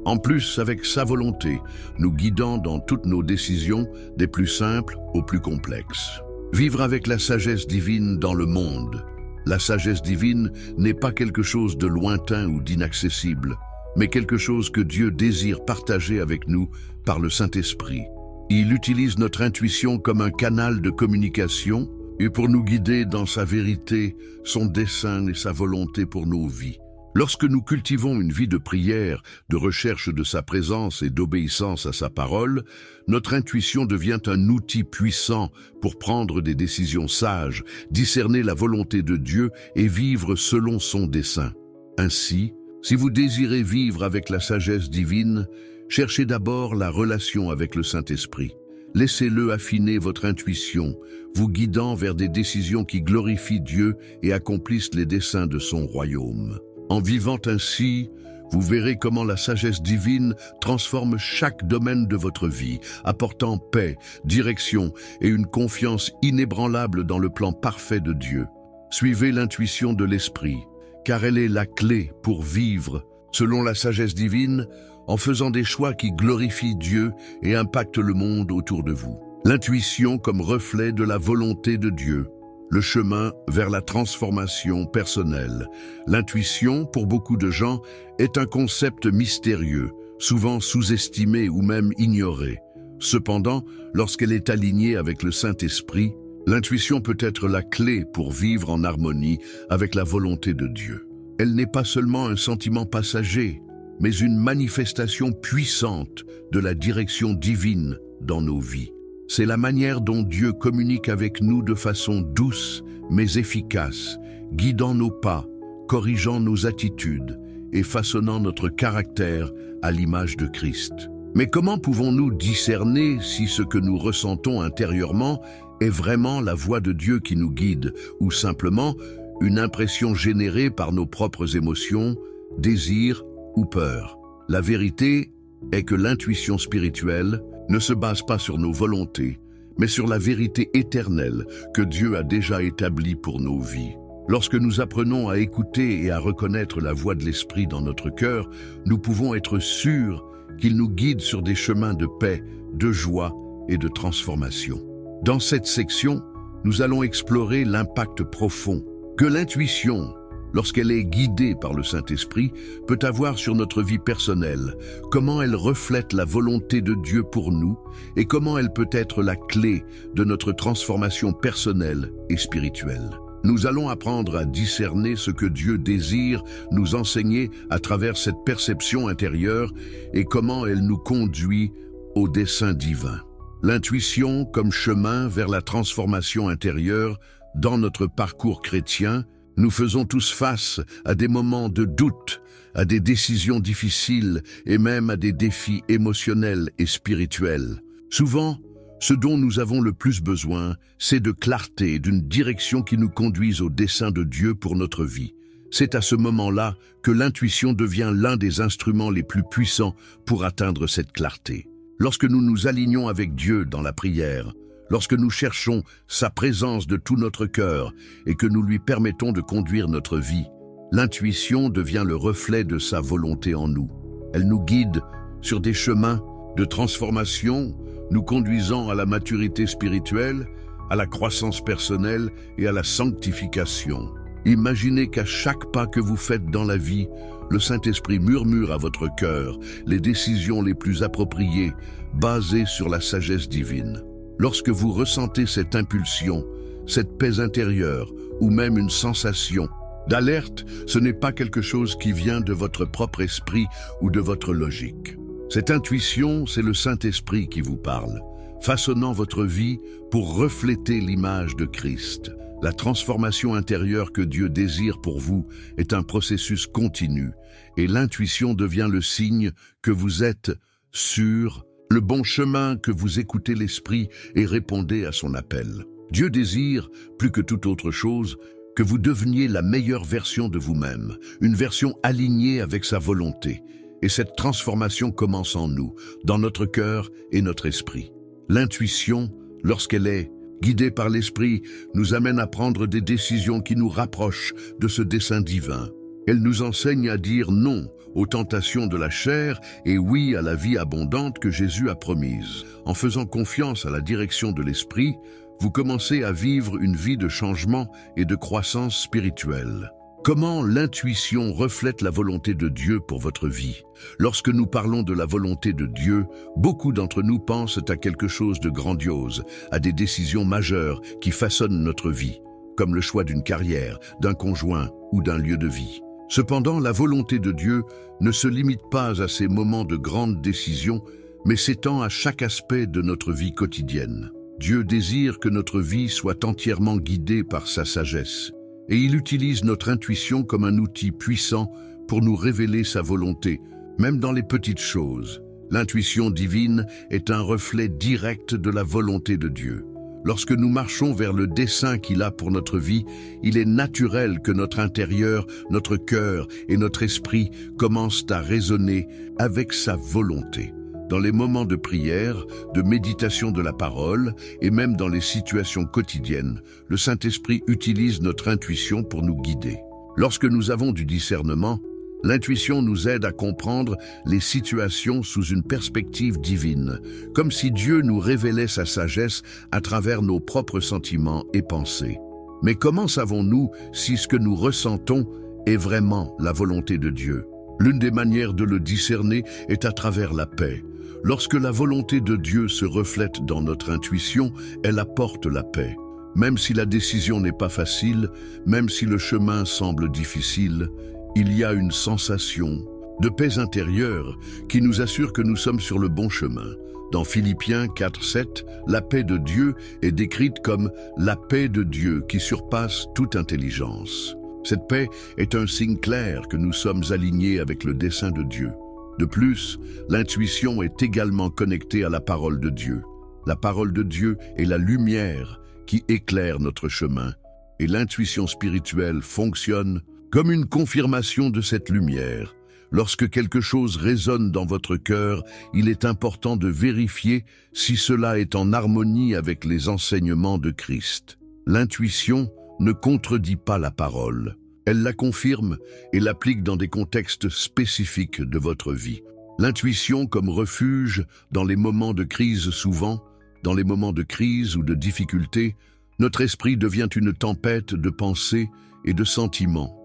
en plus avec sa volonté, nous guidant dans toutes nos décisions, des plus simples aux plus complexes. Vivre avec la sagesse divine dans le monde. La sagesse divine n'est pas quelque chose de lointain ou d'inaccessible, mais quelque chose que Dieu désire partager avec nous par le Saint-Esprit. Il utilise notre intuition comme un canal de communication et pour nous guider dans sa vérité, son dessein et sa volonté pour nos vies. Lorsque nous cultivons une vie de prière, de recherche de sa présence et d'obéissance à sa parole, notre intuition devient un outil puissant pour prendre des décisions sages, discerner la volonté de Dieu et vivre selon son dessein. Ainsi, si vous désirez vivre avec la sagesse divine, cherchez d'abord la relation avec le Saint-Esprit. Laissez-le affiner votre intuition, vous guidant vers des décisions qui glorifient Dieu et accomplissent les desseins de son royaume. En vivant ainsi, vous verrez comment la sagesse divine transforme chaque domaine de votre vie, apportant paix, direction et une confiance inébranlable dans le plan parfait de Dieu. Suivez l'intuition de l'Esprit, car elle est la clé pour vivre selon la sagesse divine, en faisant des choix qui glorifient Dieu et impactent le monde autour de vous. L'intuition comme reflet de la volonté de Dieu. Le chemin vers la transformation personnelle. L'intuition, pour beaucoup de gens, est un concept mystérieux, souvent sous-estimé ou même ignoré. Cependant, lorsqu'elle est alignée avec le Saint-Esprit, l'intuition peut être la clé pour vivre en harmonie avec la volonté de Dieu. Elle n'est pas seulement un sentiment passager, mais une manifestation puissante de la direction divine dans nos vies. C'est la manière dont Dieu communique avec nous de façon douce mais efficace, guidant nos pas, corrigeant nos attitudes et façonnant notre caractère à l'image de Christ. Mais comment pouvons-nous discerner si ce que nous ressentons intérieurement est vraiment la voix de Dieu qui nous guide ou simplement une impression générée par nos propres émotions, désirs ou peurs? La vérité est que l'intuition spirituelle ne se base pas sur nos volontés, mais sur la vérité éternelle que Dieu a déjà établie pour nos vies. Lorsque nous apprenons à écouter et à reconnaître la voix de l'Esprit dans notre cœur, nous pouvons être sûrs qu'il nous guide sur des chemins de paix, de joie et de transformation. Dans cette section, nous allons explorer l'impact profond que l'intuition, lorsqu'elle est guidée par le Saint-Esprit, peut avoir sur notre vie personnelle, comment elle reflète la volonté de Dieu pour nous et comment elle peut être la clé de notre transformation personnelle et spirituelle. Nous allons apprendre à discerner ce que Dieu désire nous enseigner à travers cette perception intérieure et comment elle nous conduit au dessein divin. L'intuition comme chemin vers la transformation intérieure dans notre parcours chrétien Nous faisons tous face à des moments de doute, à des décisions difficiles et même à des défis émotionnels et spirituels. Souvent, ce dont nous avons le plus besoin, c'est de clarté, d'une direction qui nous conduise au dessein de Dieu pour notre vie. C'est à ce moment-là que l'intuition devient l'un des instruments les plus puissants pour atteindre cette clarté. Lorsque nous nous alignons avec Dieu dans la prière, lorsque nous cherchons sa présence de tout notre cœur et que nous lui permettons de conduire notre vie, l'intuition devient le reflet de sa volonté en nous. Elle nous guide sur des chemins de transformation, nous conduisant à la maturité spirituelle, à la croissance personnelle et à la sanctification. Imaginez qu'à chaque pas que vous faites dans la vie, le Saint-Esprit murmure à votre cœur les décisions les plus appropriées, basées sur la sagesse divine. Lorsque vous ressentez cette impulsion, cette paix intérieure ou même une sensation d'alerte, ce n'est pas quelque chose qui vient de votre propre esprit ou de votre logique. Cette intuition, c'est le Saint-Esprit qui vous parle, façonnant votre vie pour refléter l'image de Christ. La transformation intérieure que Dieu désire pour vous est un processus continu et l'intuition devient le signe que vous êtes sur le bon chemin, que vous écoutez l'Esprit et répondez à son appel. Dieu désire, plus que toute autre chose, que vous deveniez la meilleure version de vous-même, une version alignée avec sa volonté. Et cette transformation commence en nous, dans notre cœur et notre esprit. L'intuition, lorsqu'elle est guidée par l'esprit, nous amène à prendre des décisions qui nous rapprochent de ce dessein divin. Elle nous enseigne à dire non aux tentations de la chair et oui à la vie abondante que Jésus a promise. En faisant confiance à la direction de l'esprit, vous commencez à vivre une vie de changement et de croissance spirituelle. Comment l'intuition reflète la volonté de Dieu pour votre vie? Lorsque nous parlons de la volonté de Dieu, beaucoup d'entre nous pensent à quelque chose de grandiose, à des décisions majeures qui façonnent notre vie, comme le choix d'une carrière, d'un conjoint ou d'un lieu de vie. Cependant, la volonté de Dieu ne se limite pas à ces moments de grandes décisions, mais s'étend à chaque aspect de notre vie quotidienne. Dieu désire que notre vie soit entièrement guidée par sa sagesse. Et il utilise notre intuition comme un outil puissant pour nous révéler sa volonté, même dans les petites choses. L'intuition divine est un reflet direct de la volonté de Dieu. Lorsque nous marchons vers le dessein qu'il a pour notre vie, il est naturel que notre intérieur, notre cœur et notre esprit commencent à résonner avec sa volonté. Dans les moments de prière, de méditation de la parole et même dans les situations quotidiennes, le Saint-Esprit utilise notre intuition pour nous guider. Lorsque nous avons du discernement, l'intuition nous aide à comprendre les situations sous une perspective divine, comme si Dieu nous révélait sa sagesse à travers nos propres sentiments et pensées. Mais comment savons-nous si ce que nous ressentons est vraiment la volonté de Dieu? L'une des manières de le discerner est à travers la paix. Lorsque la volonté de Dieu se reflète dans notre intuition, elle apporte la paix. Même si la décision n'est pas facile, même si le chemin semble difficile, il y a une sensation de paix intérieure qui nous assure que nous sommes sur le bon chemin. Dans Philippiens 4:7, la paix de Dieu est décrite comme la paix de Dieu qui surpasse toute intelligence. Cette paix est un signe clair que nous sommes alignés avec le dessein de Dieu. De plus, l'intuition est également connectée à la parole de Dieu. La parole de Dieu est la lumière qui éclaire notre chemin, et l'intuition spirituelle fonctionne comme une confirmation de cette lumière. Lorsque quelque chose résonne dans votre cœur, il est important de vérifier si cela est en harmonie avec les enseignements de Christ. L'intuition ne contredit pas la parole. Elle la confirme et l'applique dans des contextes spécifiques de votre vie. L'intuition comme refuge dans les moments de crise souvent, dans les moments de crise ou de difficulté, notre esprit devient une tempête de pensées et de sentiments,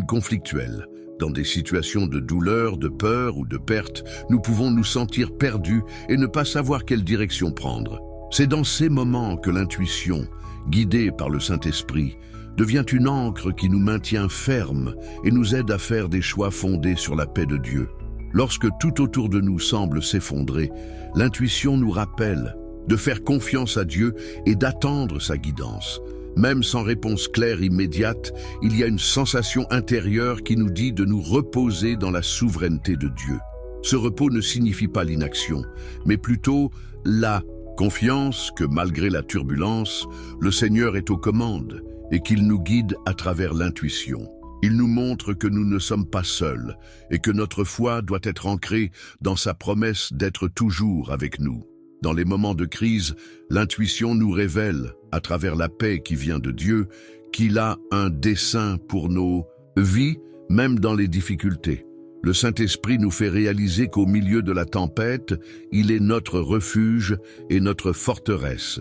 conflictuelle. Dans des situations de douleur, de peur ou de perte, nous pouvons nous sentir perdus et ne pas savoir quelle direction prendre. C'est dans ces moments que l'intuition, guidée par le Saint-Esprit, devient une ancre qui nous maintient fermes et nous aide à faire des choix fondés sur la paix de Dieu. Lorsque tout autour de nous semble s'effondrer, l'intuition nous rappelle de faire confiance à Dieu et d'attendre sa guidance. Même sans réponse claire immédiate, il y a une sensation intérieure qui nous dit de nous reposer dans la souveraineté de Dieu. Ce repos ne signifie pas l'inaction, mais plutôt la confiance que malgré la turbulence, le Seigneur est aux commandes et qu'il nous guide à travers l'intuition. Il nous montre que nous ne sommes pas seuls et que notre foi doit être ancrée dans sa promesse d'être toujours avec nous. Dans les moments de crise, l'intuition nous révèle, à travers la paix qui vient de Dieu, qu'il a un dessein pour nos vies, même dans les difficultés. Le Saint-Esprit nous fait réaliser qu'au milieu de la tempête, il est notre refuge et notre forteresse.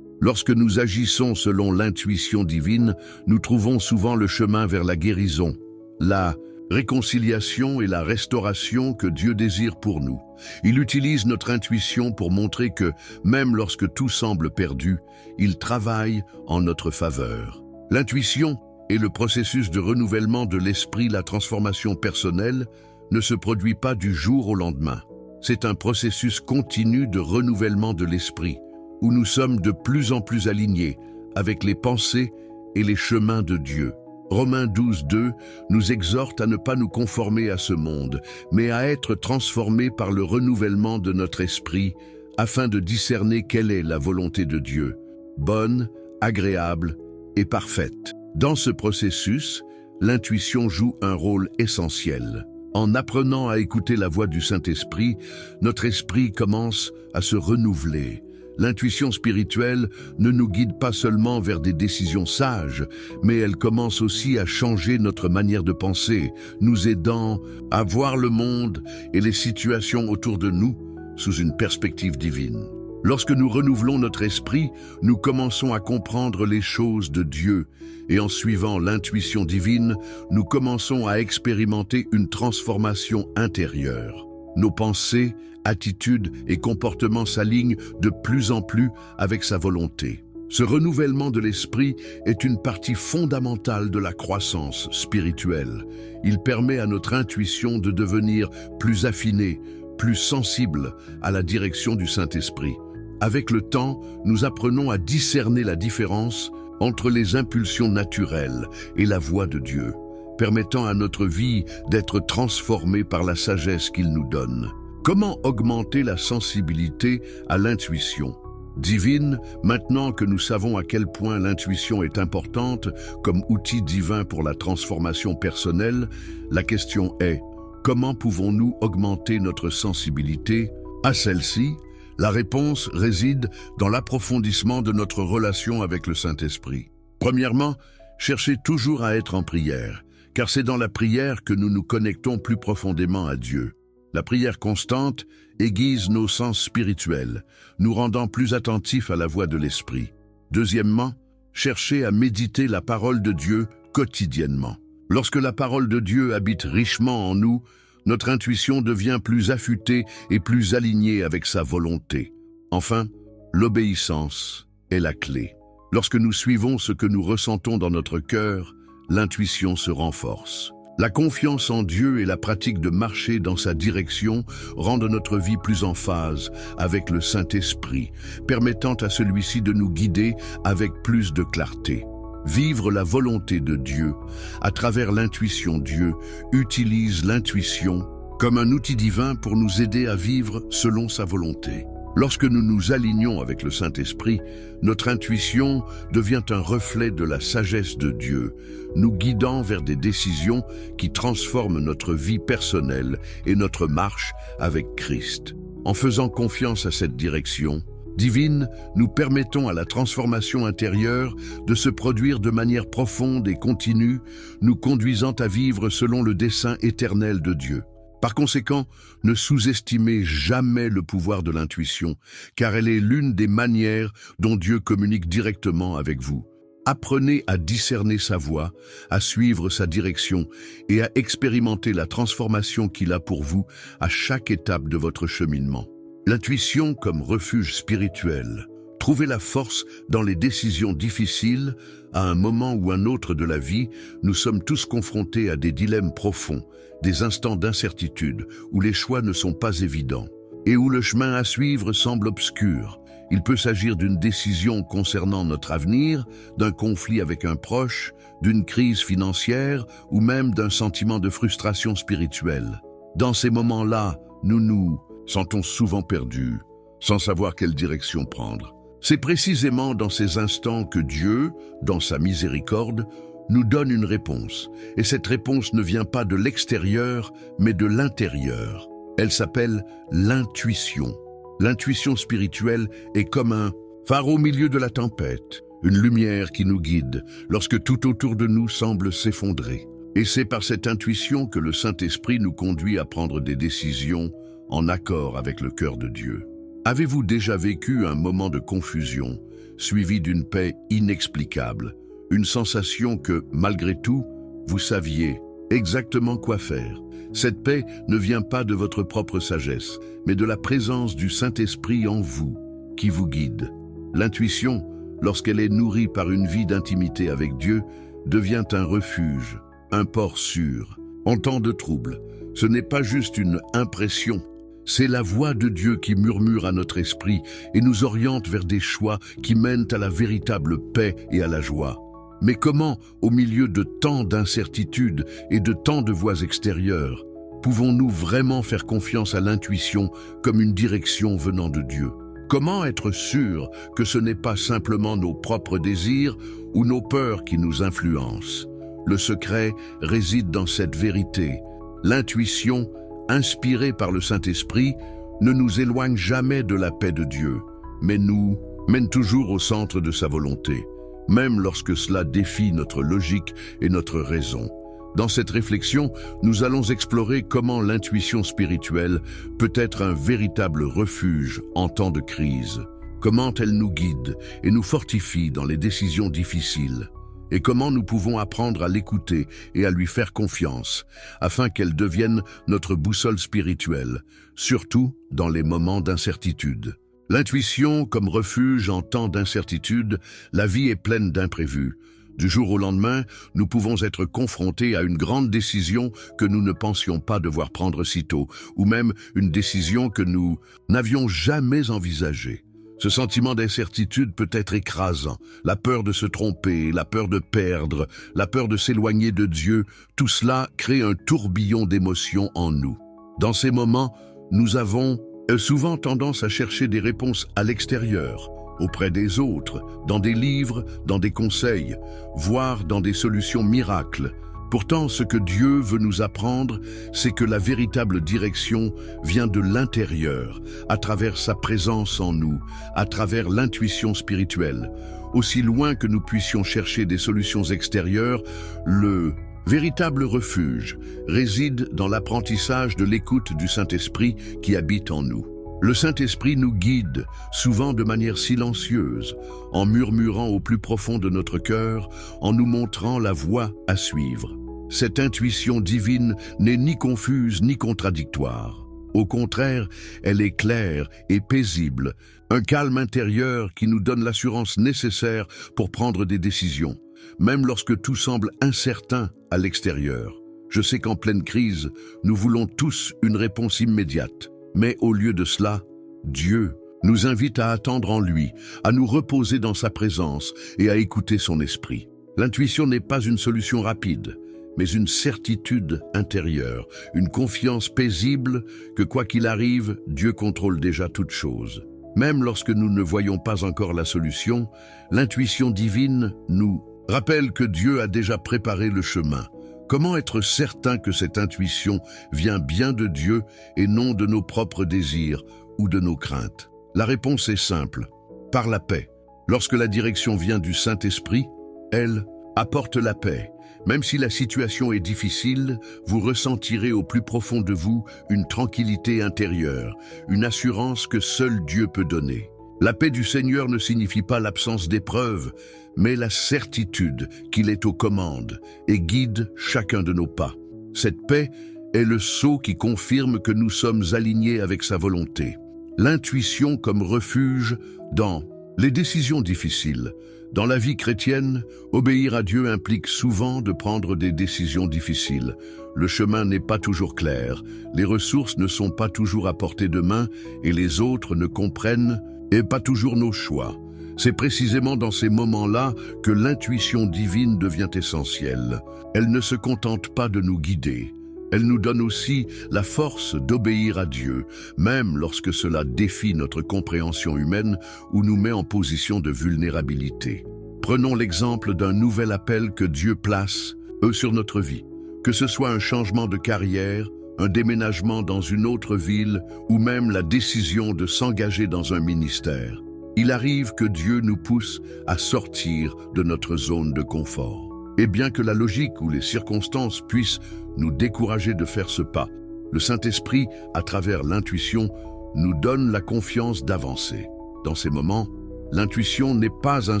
Lorsque nous agissons selon l'intuition divine, nous trouvons souvent le chemin vers la guérison, la réconciliation et la restauration que Dieu désire pour nous. Il utilise notre intuition pour montrer que, même lorsque tout semble perdu, il travaille en notre faveur. L'intuition et le processus de renouvellement de l'esprit, la transformation personnelle, ne se produit pas du jour au lendemain. C'est un processus continu de renouvellement de l'esprit, où nous sommes de plus en plus alignés avec les pensées et les chemins de Dieu. Romains 12:2 nous exhorte à ne pas nous conformer à ce monde, mais à être transformés par le renouvellement de notre esprit, afin de discerner quelle est la volonté de Dieu, bonne, agréable et parfaite. Dans ce processus, l'intuition joue un rôle essentiel. En apprenant à écouter la voix du Saint-Esprit, notre esprit commence à se renouveler. L'intuition spirituelle ne nous guide pas seulement vers des décisions sages, mais elle commence aussi à changer notre manière de penser, nous aidant à voir le monde et les situations autour de nous sous une perspective divine. Lorsque nous renouvelons notre esprit, nous commençons à comprendre les choses de Dieu et en suivant l'intuition divine, nous commençons à expérimenter une transformation intérieure. Nos pensées, attitudes et comportements s'alignent de plus en plus avec sa volonté. Ce renouvellement de l'esprit est une partie fondamentale de la croissance spirituelle. Il permet à notre intuition de devenir plus affinée, plus sensible à la direction du Saint-Esprit. Avec le temps, nous apprenons à discerner la différence entre les impulsions naturelles et la voix de Dieu, permettant à notre vie d'être transformée par la sagesse qu'il nous donne. Comment augmenter la sensibilité à l'intuition divine, maintenant que nous savons à quel point l'intuition est importante comme outil divin pour la transformation personnelle? La question est, comment pouvons-nous augmenter notre sensibilité à celle-ci? La réponse réside dans l'approfondissement de notre relation avec le Saint-Esprit. Premièrement, cherchez toujours à être en prière, car c'est dans la prière que nous nous connectons plus profondément à Dieu. La prière constante aiguise nos sens spirituels, nous rendant plus attentifs à la voix de l'Esprit. Deuxièmement, cherchez à méditer la parole de Dieu quotidiennement. Lorsque la parole de Dieu habite richement en nous, notre intuition devient plus affûtée et plus alignée avec sa volonté. Enfin, l'obéissance est la clé. Lorsque nous suivons ce que nous ressentons dans notre cœur, l'intuition se renforce. La confiance en Dieu et la pratique de marcher dans sa direction rendent notre vie plus en phase avec le Saint-Esprit, permettant à celui-ci de nous guider avec plus de clarté. Vivre la volonté de Dieu à travers l'intuition. Dieu utilise l'intuition comme un outil divin pour nous aider à vivre selon sa volonté. Lorsque nous nous alignons avec le Saint-Esprit, notre intuition devient un reflet de la sagesse de Dieu, nous guidant vers des décisions qui transforment notre vie personnelle et notre marche avec Christ. En faisant confiance à cette direction divine, nous permettons à la transformation intérieure de se produire de manière profonde et continue, nous conduisant à vivre selon le dessein éternel de Dieu. Par conséquent, ne sous-estimez jamais le pouvoir de l'intuition, car elle est l'une des manières dont Dieu communique directement avec vous. Apprenez à discerner sa voix, à suivre sa direction et à expérimenter la transformation qu'il a pour vous à chaque étape de votre cheminement. L'intuition comme refuge spirituel. Trouvez la force dans les décisions difficiles. À un moment ou un autre de la vie, nous sommes tous confrontés à des dilemmes profonds, des instants d'incertitude où les choix ne sont pas évidents et où le chemin à suivre semble obscur. Il peut s'agir d'une décision concernant notre avenir, d'un conflit avec un proche, d'une crise financière ou même d'un sentiment de frustration spirituelle. Dans ces moments-là, nous nous sentons souvent perdus, sans savoir quelle direction prendre. C'est précisément dans ces instants que Dieu, dans sa miséricorde, nous donne une réponse. Et cette réponse ne vient pas de l'extérieur, mais de l'intérieur. Elle s'appelle l'intuition. L'intuition spirituelle est comme un phare au milieu de la tempête, une lumière qui nous guide lorsque tout autour de nous semble s'effondrer. Et c'est par cette intuition que le Saint-Esprit nous conduit à prendre des décisions en accord avec le cœur de Dieu. Avez-vous déjà vécu un moment de confusion, suivi d'une paix inexplicable, une sensation que, malgré tout, vous saviez exactement quoi faire? Cette paix ne vient pas de votre propre sagesse, mais de la présence du Saint-Esprit en vous, qui vous guide. L'intuition, lorsqu'elle est nourrie par une vie d'intimité avec Dieu, devient un refuge, un port sûr. En temps de trouble, ce n'est pas juste une impression, c'est la voix de Dieu qui murmure à notre esprit et nous oriente vers des choix qui mènent à la véritable paix et à la joie. Mais comment, au milieu de tant d'incertitudes et de tant de voix extérieures, pouvons-nous vraiment faire confiance à l'intuition comme une direction venant de Dieu? Comment être sûr que ce n'est pas simplement nos propres désirs ou nos peurs qui nous influencent? Le secret réside dans cette vérité. L'intuition, inspirée par le Saint-Esprit, ne nous éloigne jamais de la paix de Dieu, mais nous mène toujours au centre de sa volonté, même lorsque cela défie notre logique et notre raison. Dans cette réflexion, nous allons explorer comment l'intuition spirituelle peut être un véritable refuge en temps de crise, comment elle nous guide et nous fortifie dans les décisions difficiles, et comment nous pouvons apprendre à l'écouter et à lui faire confiance, afin qu'elle devienne notre boussole spirituelle, surtout dans les moments d'incertitude. L'intuition comme refuge en temps d'incertitude, la vie est pleine d'imprévus. Du jour au lendemain, nous pouvons être confrontés à une grande décision que nous ne pensions pas devoir prendre si tôt, ou même une décision que nous n'avions jamais envisagée. Ce sentiment d'incertitude peut être écrasant, la peur de se tromper, la peur de perdre, la peur de s'éloigner de Dieu, tout cela crée un tourbillon d'émotions en nous. Dans ces moments, nous avons souvent tendance à chercher des réponses à l'extérieur, auprès des autres, dans des livres, dans des conseils, voire dans des solutions miracles. Pourtant, ce que Dieu veut nous apprendre, c'est que la véritable direction vient de l'intérieur, à travers sa présence en nous, à travers l'intuition spirituelle. Aussi loin que nous puissions chercher des solutions extérieures, le véritable refuge réside dans l'apprentissage de l'écoute du Saint-Esprit qui habite en nous. Le Saint-Esprit nous guide, souvent de manière silencieuse, en murmurant au plus profond de notre cœur, en nous montrant la voie à suivre. Cette intuition divine n'est ni confuse ni contradictoire. Au contraire, elle est claire et paisible, un calme intérieur qui nous donne l'assurance nécessaire pour prendre des décisions, même lorsque tout semble incertain à l'extérieur. Je sais qu'en pleine crise, nous voulons tous une réponse immédiate. Mais au lieu de cela, Dieu nous invite à attendre en lui, à nous reposer dans sa présence et à écouter son esprit. L'intuition n'est pas une solution rapide, mais une certitude intérieure, une confiance paisible que quoi qu'il arrive, Dieu contrôle déjà toutes choses. Même lorsque nous ne voyons pas encore la solution, l'intuition divine nous rappelle que Dieu a déjà préparé le chemin. Comment être certain que cette intuition vient bien de Dieu et non de nos propres désirs ou de nos craintes? La réponse est simple, par la paix. Lorsque la direction vient du Saint-Esprit, elle apporte la paix. Même si la situation est difficile, vous ressentirez au plus profond de vous une tranquillité intérieure, une assurance que seul Dieu peut donner. La paix du Seigneur ne signifie pas l'absence d'épreuves, mais la certitude qu'il est aux commandes et guide chacun de nos pas. Cette paix est le sceau qui confirme que nous sommes alignés avec sa volonté. L'intuition comme refuge dans les décisions difficiles. Dans la vie chrétienne, obéir à Dieu implique souvent de prendre des décisions difficiles. Le chemin n'est pas toujours clair, les ressources ne sont pas toujours à portée de main et les autres ne comprennent et pas toujours nos choix. C'est précisément dans ces moments-là que l'intuition divine devient essentielle. Elle ne se contente pas de nous guider. Elle nous donne aussi la force d'obéir à Dieu, même lorsque cela défie notre compréhension humaine ou nous met en position de vulnérabilité. Prenons l'exemple d'un nouvel appel que Dieu place sur notre vie. Que ce soit un changement de carrière, un déménagement dans une autre ville ou même la décision de s'engager dans un ministère. Il arrive que Dieu nous pousse à sortir de notre zone de confort. Et bien que la logique ou les circonstances puissent nous décourager de faire ce pas, le Saint-Esprit, à travers l'intuition, nous donne la confiance d'avancer. Dans ces moments, l'intuition n'est pas un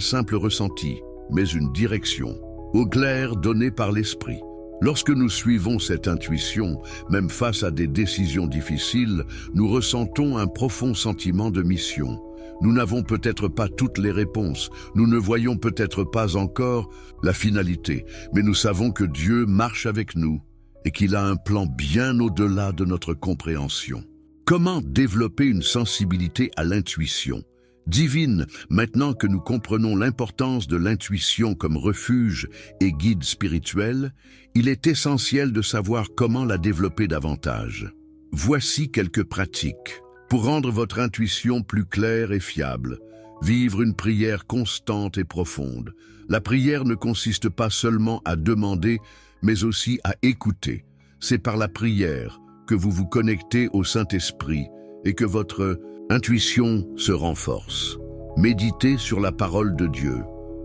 simple ressenti, mais une direction, au clair donnée par l'Esprit. Lorsque nous suivons cette intuition, même face à des décisions difficiles, nous ressentons un profond sentiment de mission. Nous n'avons peut-être pas toutes les réponses, nous ne voyons peut-être pas encore la finalité, mais nous savons que Dieu marche avec nous et qu'il a un plan bien au-delà de notre compréhension. Comment développer une sensibilité à l'intuition divine, maintenant que nous comprenons l'importance de l'intuition comme refuge et guide spirituel, il est essentiel de savoir comment la développer davantage. Voici quelques pratiques. Pour rendre votre intuition plus claire et fiable, vivre une prière constante et profonde. La prière ne consiste pas seulement à demander, mais aussi à écouter. C'est par la prière que vous vous connectez au Saint-Esprit et que votre intuition se renforce. Méditez sur la parole de Dieu.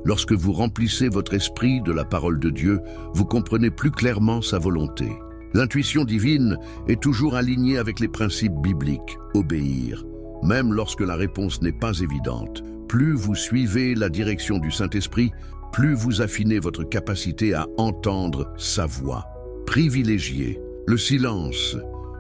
Lorsque vous remplissez votre esprit de la parole de Dieu, vous comprenez plus clairement sa volonté. L'intuition divine est toujours alignée avec les principes bibliques, obéir, même lorsque la réponse n'est pas évidente. Plus vous suivez la direction du Saint-Esprit, plus vous affinez votre capacité à entendre sa voix. Privilégiez le silence.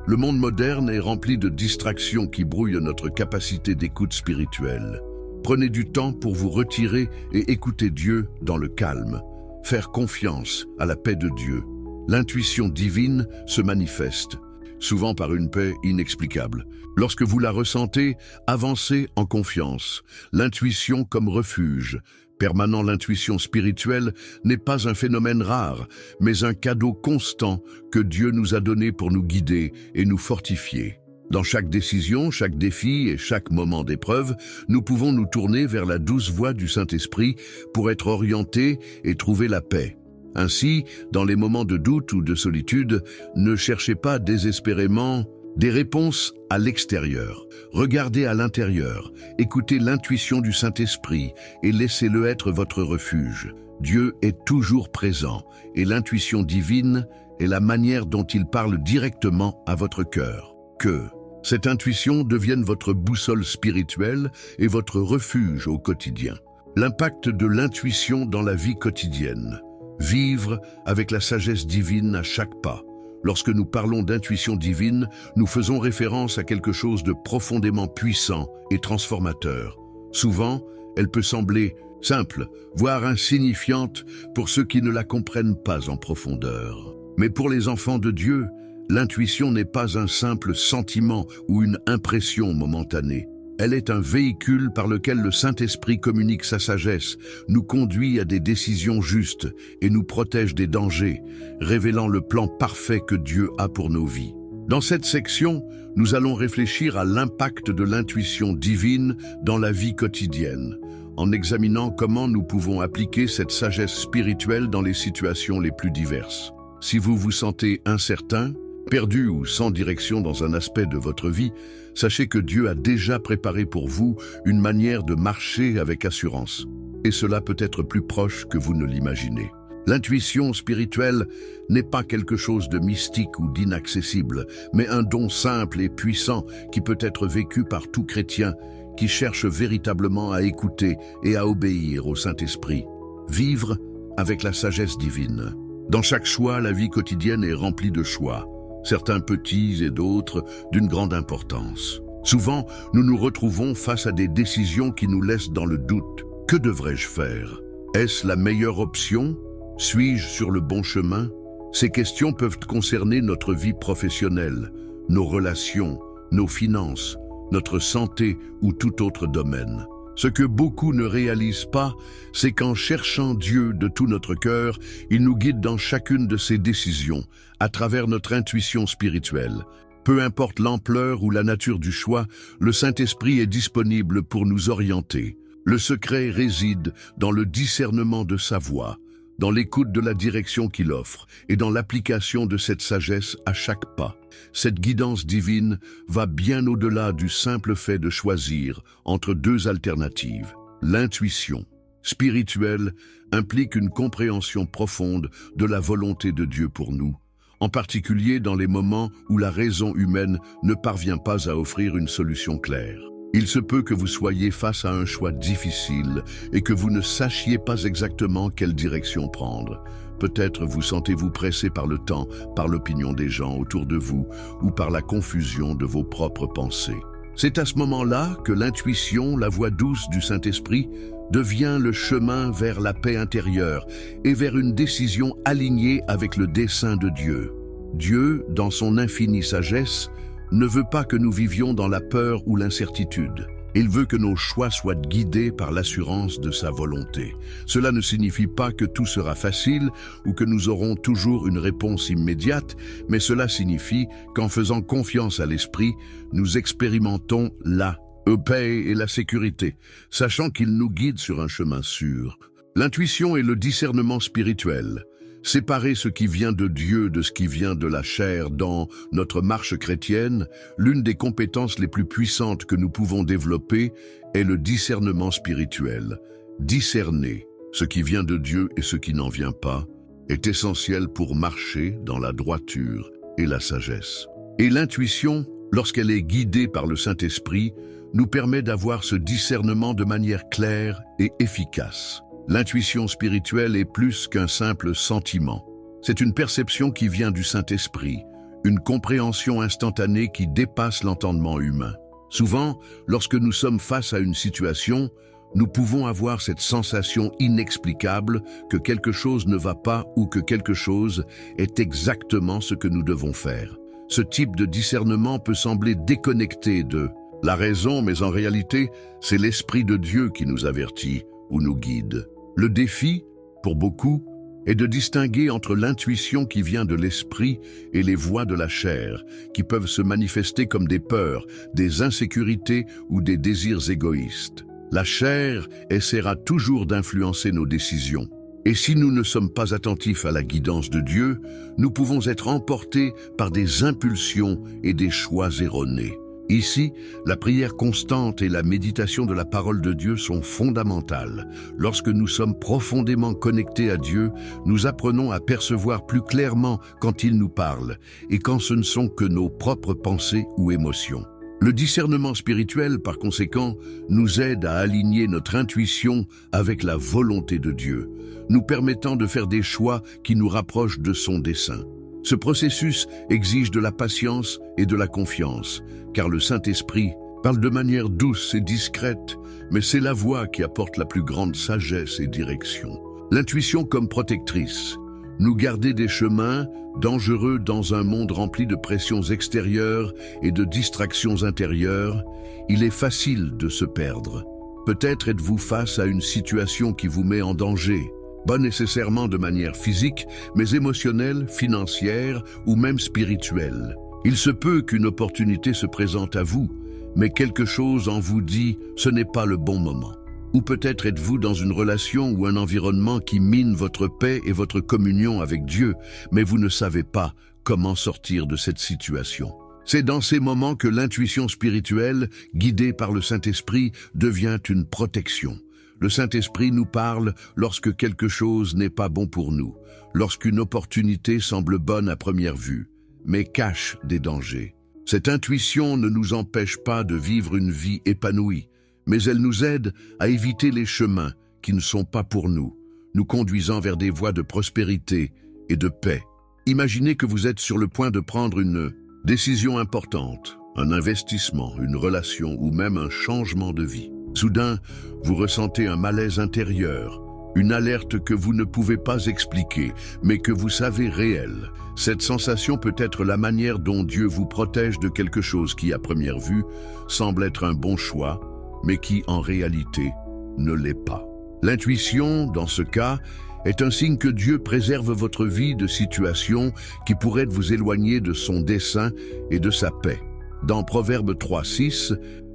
Le monde moderne est rempli de distractions qui brouillent notre capacité d'écoute spirituelle. Prenez du temps pour vous retirer et écouter Dieu dans le calme. Faire confiance à la paix de Dieu. L'intuition divine se manifeste, souvent par une paix inexplicable. Lorsque vous la ressentez, avancez en confiance. L'intuition comme refuge permanent, l'intuition spirituelle n'est pas un phénomène rare, mais un cadeau constant que Dieu nous a donné pour nous guider et nous fortifier. Dans chaque décision, chaque défi et chaque moment d'épreuve, nous pouvons nous tourner vers la douce voix du Saint-Esprit pour être orientés et trouver la paix. Ainsi, dans les moments de doute ou de solitude, ne cherchez pas désespérément des réponses à l'extérieur. Regardez à l'intérieur, écoutez l'intuition du Saint-Esprit et laissez-le être votre refuge. Dieu est toujours présent et l'intuition divine est la manière dont il parle directement à votre cœur. Que cette intuition devienne votre boussole spirituelle et votre refuge au quotidien. L'impact de l'intuition dans la vie quotidienne. Vivre avec la sagesse divine à chaque pas. Lorsque nous parlons d'intuition divine, nous faisons référence à quelque chose de profondément puissant et transformateur. Souvent, elle peut sembler simple, voire insignifiante pour ceux qui ne la comprennent pas en profondeur. Mais pour les enfants de Dieu, l'intuition n'est pas un simple sentiment ou une impression momentanée. Elle est un véhicule par lequel le Saint-Esprit communique sa sagesse, nous conduit à des décisions justes et nous protège des dangers, révélant le plan parfait que Dieu a pour nos vies. Dans cette section, nous allons réfléchir à l'impact de l'intuition divine dans la vie quotidienne, en examinant comment nous pouvons appliquer cette sagesse spirituelle dans les situations les plus diverses. Si vous vous sentez incertain, perdu ou sans direction dans un aspect de votre vie, sachez que Dieu a déjà préparé pour vous une manière de marcher avec assurance. Et cela peut être plus proche que vous ne l'imaginez. L'intuition spirituelle n'est pas quelque chose de mystique ou d'inaccessible, mais un don simple et puissant qui peut être vécu par tout chrétien qui cherche véritablement à écouter et à obéir au Saint-Esprit. Vivre avec la sagesse divine. Dans chaque choix, la vie quotidienne est remplie de choix. Certains petits et d'autres d'une grande importance. Souvent, nous nous retrouvons face à des décisions qui nous laissent dans le doute. Que devrais-je faire? Est-ce la meilleure option? Suis-je sur le bon chemin? Ces questions peuvent concerner notre vie professionnelle, nos relations, nos finances, notre santé ou tout autre domaine. Ce que beaucoup ne réalisent pas, c'est qu'en cherchant Dieu de tout notre cœur, il nous guide dans chacune de ses décisions, à travers notre intuition spirituelle. Peu importe l'ampleur ou la nature du choix, le Saint-Esprit est disponible pour nous orienter. Le secret réside dans le discernement de sa voix, dans l'écoute de la direction qu'il offre et dans l'application de cette sagesse à chaque pas. Cette guidance divine va bien au-delà du simple fait de choisir entre deux alternatives. L'intuition spirituelle implique une compréhension profonde de la volonté de Dieu pour nous, en particulier dans les moments où la raison humaine ne parvient pas à offrir une solution claire. Il se peut que vous soyez face à un choix difficile et que vous ne sachiez pas exactement quelle direction prendre. Peut-être vous sentez-vous pressé par le temps, par l'opinion des gens autour de vous ou par la confusion de vos propres pensées. C'est à ce moment-là que l'intuition, la voix douce du Saint-Esprit, devient le chemin vers la paix intérieure et vers une décision alignée avec le dessein de Dieu. Dieu, dans son infinie sagesse, ne veut pas que nous vivions dans la peur ou l'incertitude. Il veut que nos choix soient guidés par l'assurance de sa volonté. Cela ne signifie pas que tout sera facile ou que nous aurons toujours une réponse immédiate, mais cela signifie qu'en faisant confiance à l'Esprit, nous expérimentons la paix et la sécurité, sachant qu'il nous guide sur un chemin sûr. L'intuition est le discernement spirituel. Séparer ce qui vient de Dieu de ce qui vient de la chair dans notre marche chrétienne, l'une des compétences les plus puissantes que nous pouvons développer est le discernement spirituel. Discerner ce qui vient de Dieu et ce qui n'en vient pas est essentiel pour marcher dans la droiture et la sagesse. Et l'intuition, lorsqu'elle est guidée par le Saint-Esprit, nous permet d'avoir ce discernement de manière claire et efficace. L'intuition spirituelle est plus qu'un simple sentiment. C'est une perception qui vient du Saint-Esprit, une compréhension instantanée qui dépasse l'entendement humain. Souvent, lorsque nous sommes face à une situation, nous pouvons avoir cette sensation inexplicable que quelque chose ne va pas ou que quelque chose est exactement ce que nous devons faire. Ce type de discernement peut sembler déconnecté de la raison, mais en réalité, c'est l'Esprit de Dieu qui nous avertit ou nous guide. Le défi, pour beaucoup, est de distinguer entre l'intuition qui vient de l'esprit et les voies de la chair, qui peuvent se manifester comme des peurs, des insécurités ou des désirs égoïstes. La chair essaiera toujours d'influencer nos décisions. Et si nous ne sommes pas attentifs à la guidance de Dieu, nous pouvons être emportés par des impulsions et des choix erronés. Ici, la prière constante et la méditation de la parole de Dieu sont fondamentales. Lorsque nous sommes profondément connectés à Dieu, nous apprenons à percevoir plus clairement quand il nous parle et quand ce ne sont que nos propres pensées ou émotions. Le discernement spirituel, par conséquent, nous aide à aligner notre intuition avec la volonté de Dieu, nous permettant de faire des choix qui nous rapprochent de son dessein. Ce processus exige de la patience et de la confiance, car le Saint-Esprit parle de manière douce et discrète, mais c'est la voix qui apporte la plus grande sagesse et direction. L'intuition comme protectrice, nous garder des chemins dangereux dans un monde rempli de pressions extérieures et de distractions intérieures, il est facile de se perdre. Peut-être êtes-vous face à une situation qui vous met en danger, pas nécessairement de manière physique, mais émotionnelle, financière ou même spirituelle. Il se peut qu'une opportunité se présente à vous, mais quelque chose en vous dit « ce n'est pas le bon moment ». Ou peut-être êtes-vous dans une relation ou un environnement qui mine votre paix et votre communion avec Dieu, mais vous ne savez pas comment sortir de cette situation. C'est dans ces moments que l'intuition spirituelle, guidée par le Saint-Esprit, devient une protection. Le Saint-Esprit nous parle lorsque quelque chose n'est pas bon pour nous, lorsqu'une opportunité semble bonne à première vue, mais cache des dangers. Cette intuition ne nous empêche pas de vivre une vie épanouie, mais elle nous aide à éviter les chemins qui ne sont pas pour nous, nous conduisant vers des voies de prospérité et de paix. Imaginez que vous êtes sur le point de prendre une décision importante, un investissement, une relation ou même un changement de vie. Soudain, vous ressentez un malaise intérieur, une alerte que vous ne pouvez pas expliquer, mais que vous savez réelle. Cette sensation peut être la manière dont Dieu vous protège de quelque chose qui, à première vue, semble être un bon choix, mais qui, en réalité, ne l'est pas. L'intuition, dans ce cas, est un signe que Dieu préserve votre vie de situations qui pourraient vous éloigner de son dessein et de sa paix. Dans Proverbe 3:6,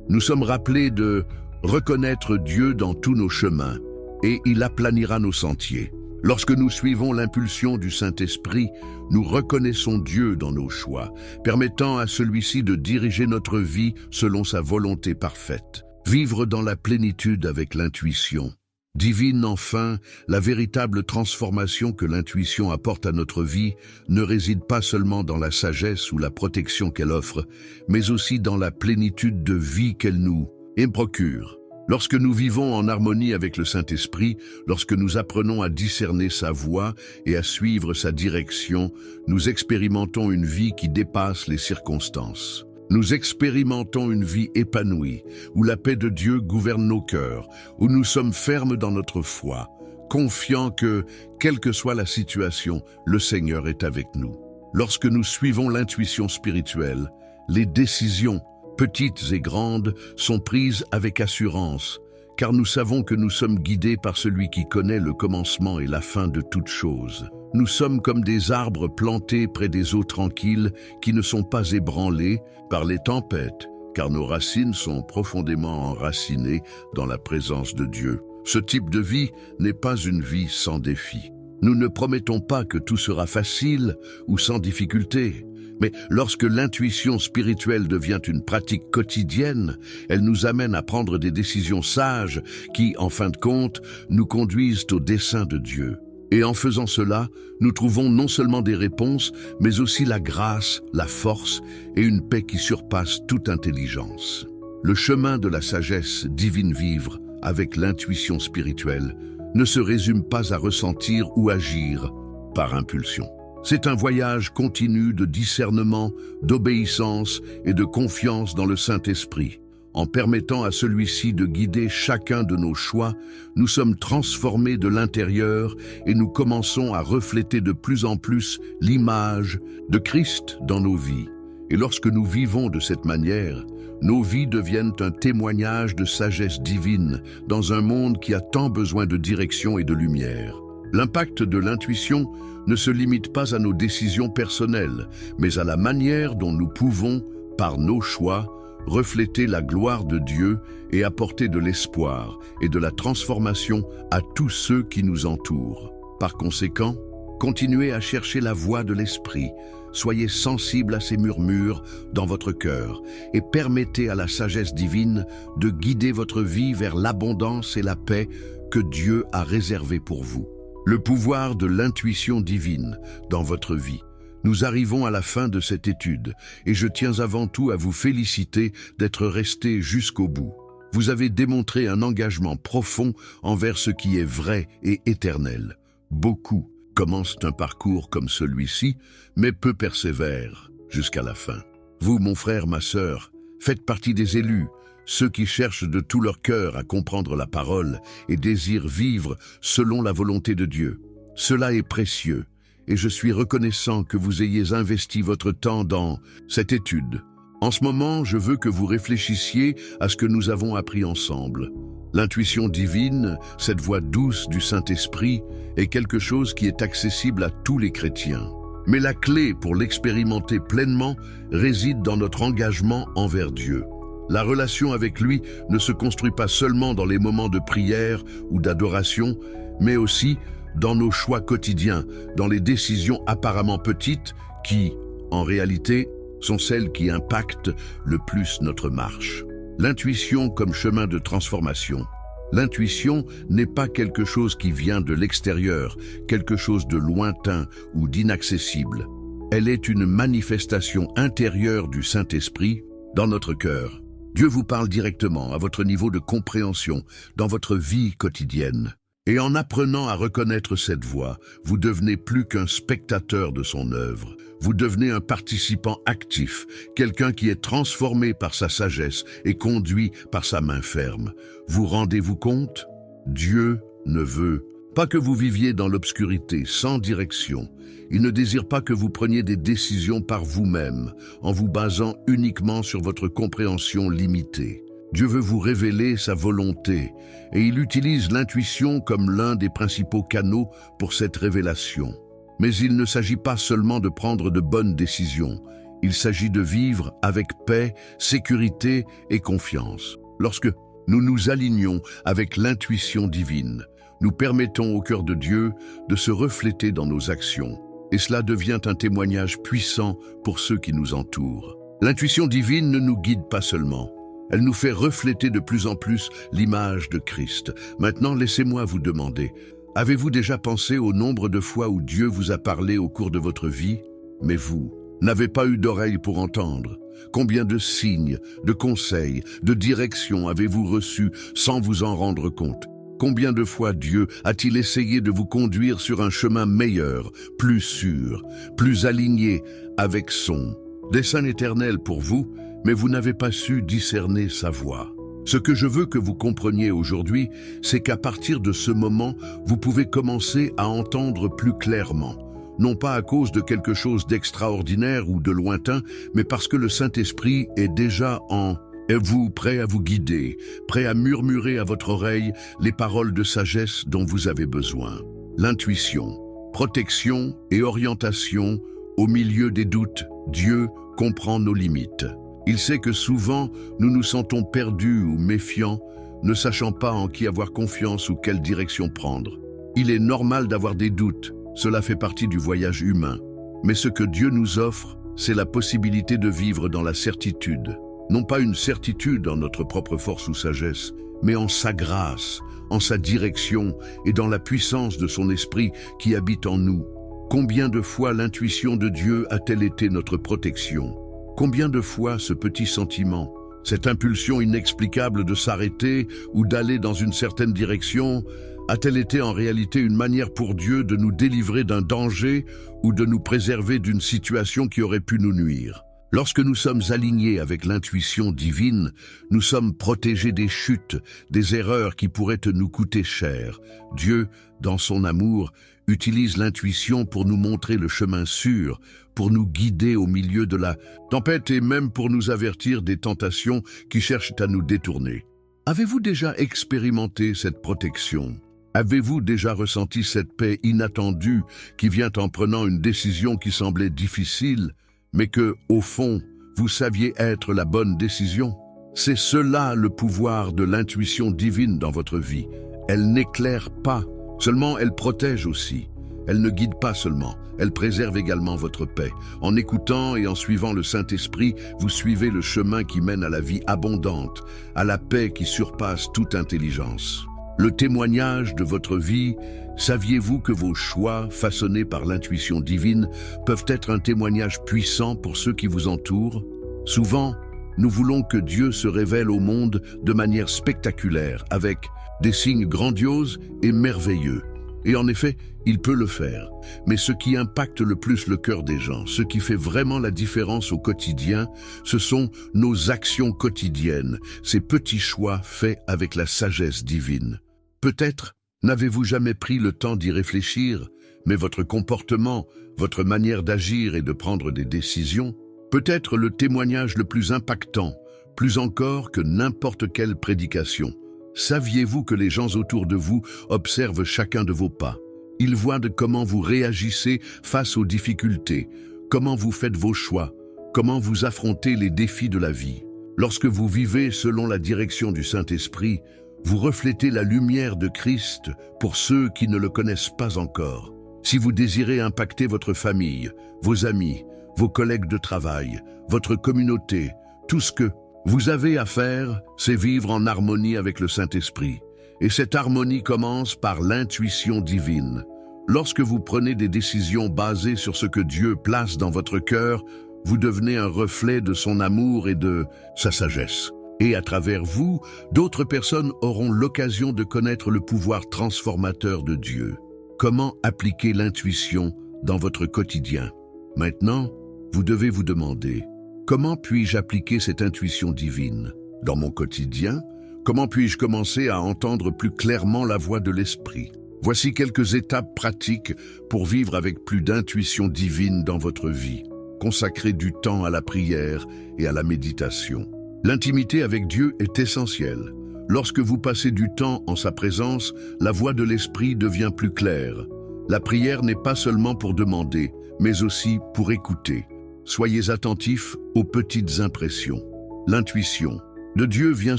nous sommes rappelés de reconnaître Dieu dans tous nos chemins, et il aplanira nos sentiers. Lorsque nous suivons l'impulsion du Saint-Esprit, nous reconnaissons Dieu dans nos choix, permettant à celui-ci de diriger notre vie selon sa volonté parfaite. Vivre dans la plénitude avec l'intuition divine, enfin, la véritable transformation que l'intuition apporte à notre vie ne réside pas seulement dans la sagesse ou la protection qu'elle offre, mais aussi dans la plénitude de vie qu'elle nous procure. Lorsque nous vivons en harmonie avec le Saint-Esprit, lorsque nous apprenons à discerner sa voix et à suivre sa direction, nous expérimentons une vie qui dépasse les circonstances. Nous expérimentons une vie épanouie, où la paix de Dieu gouverne nos cœurs, où nous sommes fermes dans notre foi, confiants que, quelle que soit la situation, le Seigneur est avec nous. Lorsque nous suivons l'intuition spirituelle, les décisions, petites et grandes, sont prises avec assurance, car nous savons que nous sommes guidés par celui qui connaît le commencement et la fin de toutes choses. Nous sommes comme des arbres plantés près des eaux tranquilles qui ne sont pas ébranlés par les tempêtes, car nos racines sont profondément enracinées dans la présence de Dieu. Ce type de vie n'est pas une vie sans défi. Nous ne promettons pas que tout sera facile ou sans difficulté. Mais lorsque l'intuition spirituelle devient une pratique quotidienne, elle nous amène à prendre des décisions sages qui, en fin de compte, nous conduisent au dessein de Dieu. Et en faisant cela, nous trouvons non seulement des réponses, mais aussi la grâce, la force et une paix qui surpasse toute intelligence. Le chemin de la sagesse divine vivre avec l'intuition spirituelle ne se résume pas à ressentir ou agir par impulsion. C'est un voyage continu de discernement, d'obéissance et de confiance dans le Saint-Esprit. En permettant à celui-ci de guider chacun de nos choix, nous sommes transformés de l'intérieur et nous commençons à refléter de plus en plus l'image de Christ dans nos vies. Et lorsque nous vivons de cette manière, nos vies deviennent un témoignage de sagesse divine dans un monde qui a tant besoin de direction et de lumière. L'impact de l'intuition ne se limite pas à nos décisions personnelles, mais à la manière dont nous pouvons, par nos choix, refléter la gloire de Dieu et apporter de l'espoir et de la transformation à tous ceux qui nous entourent. Par conséquent, continuez à chercher la voix de l'Esprit, soyez sensibles à ses murmures dans votre cœur et permettez à la sagesse divine de guider votre vie vers l'abondance et la paix que Dieu a réservées pour vous. Le pouvoir de l'intuition divine dans votre vie. Nous arrivons à la fin de cette étude et je tiens avant tout à vous féliciter d'être resté jusqu'au bout. Vous avez démontré un engagement profond envers ce qui est vrai et éternel. Beaucoup commencent un parcours comme celui-ci, mais peu persévèrent jusqu'à la fin. Vous, mon frère, ma sœur, faites partie des élus, ceux qui cherchent de tout leur cœur à comprendre la parole et désirent vivre selon la volonté de Dieu. Cela est précieux. Et je suis reconnaissant que vous ayez investi votre temps dans cette étude. En ce moment, je veux que vous réfléchissiez à ce que nous avons appris ensemble. L'intuition divine, cette voix douce du Saint-Esprit, est quelque chose qui est accessible à tous les chrétiens. Mais la clé pour l'expérimenter pleinement réside dans notre engagement envers Dieu. La relation avec lui ne se construit pas seulement dans les moments de prière ou d'adoration, mais aussi dans nos choix quotidiens, dans les décisions apparemment petites qui, en réalité, sont celles qui impactent le plus notre marche. L'intuition comme chemin de transformation. L'intuition n'est pas quelque chose qui vient de l'extérieur, quelque chose de lointain ou d'inaccessible. Elle est une manifestation intérieure du Saint-Esprit dans notre cœur. Dieu vous parle directement à votre niveau de compréhension dans votre vie quotidienne. Et en apprenant à reconnaître cette voix, vous devenez plus qu'un spectateur de son œuvre. Vous devenez un participant actif, quelqu'un qui est transformé par sa sagesse et conduit par sa main ferme. Vous rendez-vous compte? Dieu ne veut Pas que vous viviez dans l'obscurité, sans direction. Il ne désire pas que vous preniez des décisions par vous-même, en vous basant uniquement sur votre compréhension limitée. Dieu veut vous révéler sa volonté, et il utilise l'intuition comme l'un des principaux canaux pour cette révélation. Mais il ne s'agit pas seulement de prendre de bonnes décisions, il s'agit de vivre avec paix, sécurité et confiance. Lorsque nous nous alignons avec l'intuition divine, nous permettons au cœur de Dieu de se refléter dans nos actions, et cela devient un témoignage puissant pour ceux qui nous entourent. L'intuition divine ne nous guide pas seulement, elle nous fait refléter de plus en plus l'image de Christ. Maintenant, laissez-moi vous demander, avez-vous déjà pensé au nombre de fois où Dieu vous a parlé au cours de votre vie, mais vous n'avez pas eu d'oreille pour entendre? Combien de signes, de conseils, de directions avez-vous reçus sans vous en rendre compte? Combien de fois Dieu a-t-il essayé de vous conduire sur un chemin meilleur, plus sûr, plus aligné avec son dessein éternel pour vous, mais vous n'avez pas su discerner sa voix? Ce que je veux que vous compreniez aujourd'hui, c'est qu'à partir de ce moment, vous pouvez commencer à entendre plus clairement. Non pas à cause de quelque chose d'extraordinaire ou de lointain, mais parce que le Saint-Esprit est déjà en vous, prêt à vous guider, prêt à murmurer à votre oreille les paroles de sagesse dont vous avez besoin. L'intuition, protection et orientation, au milieu des doutes, Dieu comprend nos limites. Il sait que souvent, nous nous sentons perdus ou méfiants, ne sachant pas en qui avoir confiance ou quelle direction prendre. Il est normal d'avoir des doutes, cela fait partie du voyage humain. Mais ce que Dieu nous offre, c'est la possibilité de vivre dans la certitude. Non pas une certitude en notre propre force ou sagesse, mais en sa grâce, en sa direction et dans la puissance de son esprit qui habite en nous. Combien de fois l'intuition de Dieu a-t-elle été notre protection? Combien de fois ce petit sentiment, cette impulsion inexplicable de s'arrêter ou d'aller dans une certaine direction, a-t-elle été en réalité une manière pour Dieu de nous délivrer d'un danger ou de nous préserver d'une situation qui aurait pu nous nuire? Lorsque nous sommes alignés avec l'intuition divine, nous sommes protégés des chutes, des erreurs qui pourraient nous coûter cher. Dieu, dans son amour, utilise l'intuition pour nous montrer le chemin sûr, pour nous guider au milieu de la tempête et même pour nous avertir des tentations qui cherchent à nous détourner. Avez-vous déjà expérimenté cette protection? Avez-vous déjà ressenti cette paix inattendue qui vient en prenant une décision qui semblait difficile, mais que, au fond, vous saviez être la bonne décision? C'est cela le pouvoir de l'intuition divine dans votre vie. Elle n'éclaire pas, seulement elle protège aussi. Elle ne guide pas seulement, elle préserve également votre paix. En écoutant et en suivant le Saint-Esprit, vous suivez le chemin qui mène à la vie abondante, à la paix qui surpasse toute intelligence. Le témoignage de votre vie, saviez-vous que vos choix, façonnés par l'intuition divine, peuvent être un témoignage puissant pour ceux qui vous entourent? Souvent, nous voulons que Dieu se révèle au monde de manière spectaculaire, avec des signes grandioses et merveilleux. Et en effet, il peut le faire. Mais ce qui impacte le plus le cœur des gens, ce qui fait vraiment la différence au quotidien, ce sont nos actions quotidiennes, ces petits choix faits avec la sagesse divine. Peut-être n'avez-vous jamais pris le temps d'y réfléchir, mais votre comportement, votre manière d'agir et de prendre des décisions, peut être le témoignage le plus impactant, plus encore que n'importe quelle prédication. Saviez-vous que les gens autour de vous observent chacun de vos pas? Ils voient de comment vous réagissez face aux difficultés, comment vous faites vos choix, comment vous affrontez les défis de la vie. Lorsque vous vivez selon la direction du Saint-Esprit, vous reflétez la lumière de Christ pour ceux qui ne le connaissent pas encore. Si vous désirez impacter votre famille, vos amis, vos collègues de travail, votre communauté, tout ce que vous avez à faire, c'est vivre en harmonie avec le Saint-Esprit. Et cette harmonie commence par l'intuition divine. Lorsque vous prenez des décisions basées sur ce que Dieu place dans votre cœur, vous devenez un reflet de son amour et de sa sagesse. Et à travers vous, d'autres personnes auront l'occasion de connaître le pouvoir transformateur de Dieu. Comment appliquer l'intuition dans votre quotidien? Maintenant, vous devez vous demander: comment puis-je appliquer cette intuition divine dans mon quotidien? Comment puis-je commencer à entendre plus clairement la voix de l'Esprit? Voici quelques étapes pratiques pour vivre avec plus d'intuition divine dans votre vie. Consacrez du temps à la prière et à la méditation. L'intimité avec Dieu est essentielle. Lorsque vous passez du temps en sa présence, la voix de l'Esprit devient plus claire. La prière n'est pas seulement pour demander, mais aussi pour écouter. Soyez attentifs aux petites impressions. L'intuition de Dieu vient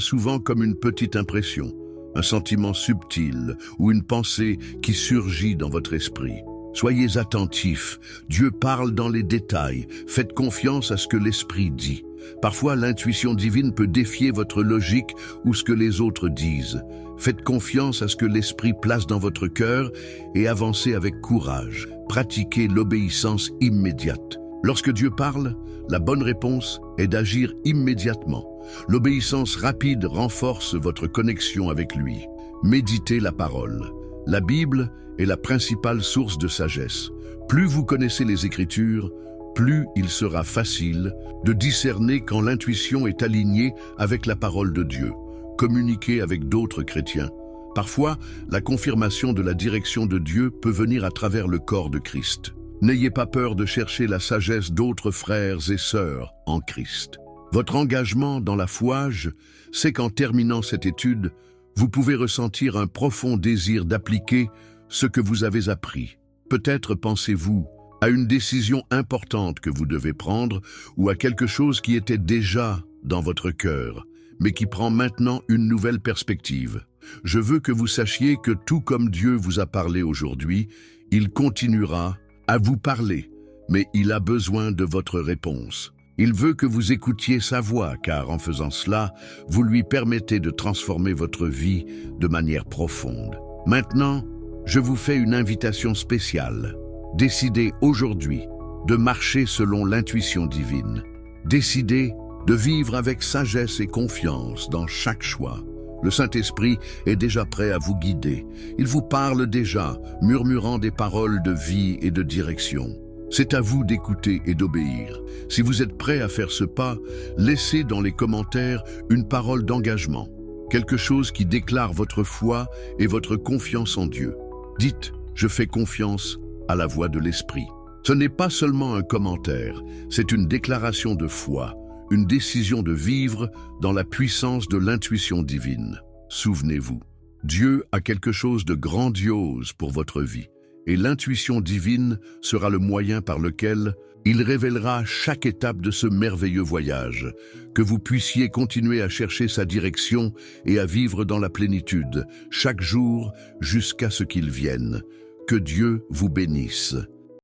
souvent comme une petite impression, un sentiment subtil ou une pensée qui surgit dans votre esprit. Soyez attentifs, Dieu parle dans les détails, faites confiance à ce que l'Esprit dit. Parfois, l'intuition divine peut défier votre logique ou ce que les autres disent. Faites confiance à ce que l'Esprit place dans votre cœur et avancez avec courage. Pratiquez l'obéissance immédiate. Lorsque Dieu parle, la bonne réponse est d'agir immédiatement. L'obéissance rapide renforce votre connexion avec lui. Méditez la parole. La Bible est la principale source de sagesse. Plus vous connaissez les Écritures, plus il sera facile de discerner quand l'intuition est alignée avec la parole de Dieu. Communiquez avec d'autres chrétiens. Parfois, la confirmation de la direction de Dieu peut venir à travers le corps de Christ. N'ayez pas peur de chercher la sagesse d'autres frères et sœurs en Christ. Votre engagement dans la foi, c'est qu'en terminant cette étude, vous pouvez ressentir un profond désir d'appliquer ce que vous avez appris. Peut-être pensez-vous à une décision importante que vous devez prendre ou à quelque chose qui était déjà dans votre cœur, mais qui prend maintenant une nouvelle perspective. Je veux que vous sachiez que tout comme Dieu vous a parlé aujourd'hui, il continuera à vous parler, mais il a besoin de votre réponse. Il veut que vous écoutiez sa voix, car en faisant cela, vous lui permettez de transformer votre vie de manière profonde. Maintenant, je vous fais une invitation spéciale. Décidez aujourd'hui de marcher selon l'intuition divine. Décidez de vivre avec sagesse et confiance dans chaque choix. Le Saint-Esprit est déjà prêt à vous guider. Il vous parle déjà, murmurant des paroles de vie et de direction. C'est à vous d'écouter et d'obéir. Si vous êtes prêt à faire ce pas, laissez dans les commentaires une parole d'engagement, quelque chose qui déclare votre foi et votre confiance en Dieu. Dites « Je fais confiance à la voix de l'Esprit ». Ce n'est pas seulement un commentaire, c'est une déclaration de foi, une décision de vivre dans la puissance de l'intuition divine. Souvenez-vous, Dieu a quelque chose de grandiose pour votre vie. Et l'intuition divine sera le moyen par lequel il révélera chaque étape de ce merveilleux voyage, que vous puissiez continuer à chercher sa direction et à vivre dans la plénitude, chaque jour jusqu'à ce qu'il vienne. Que Dieu vous bénisse.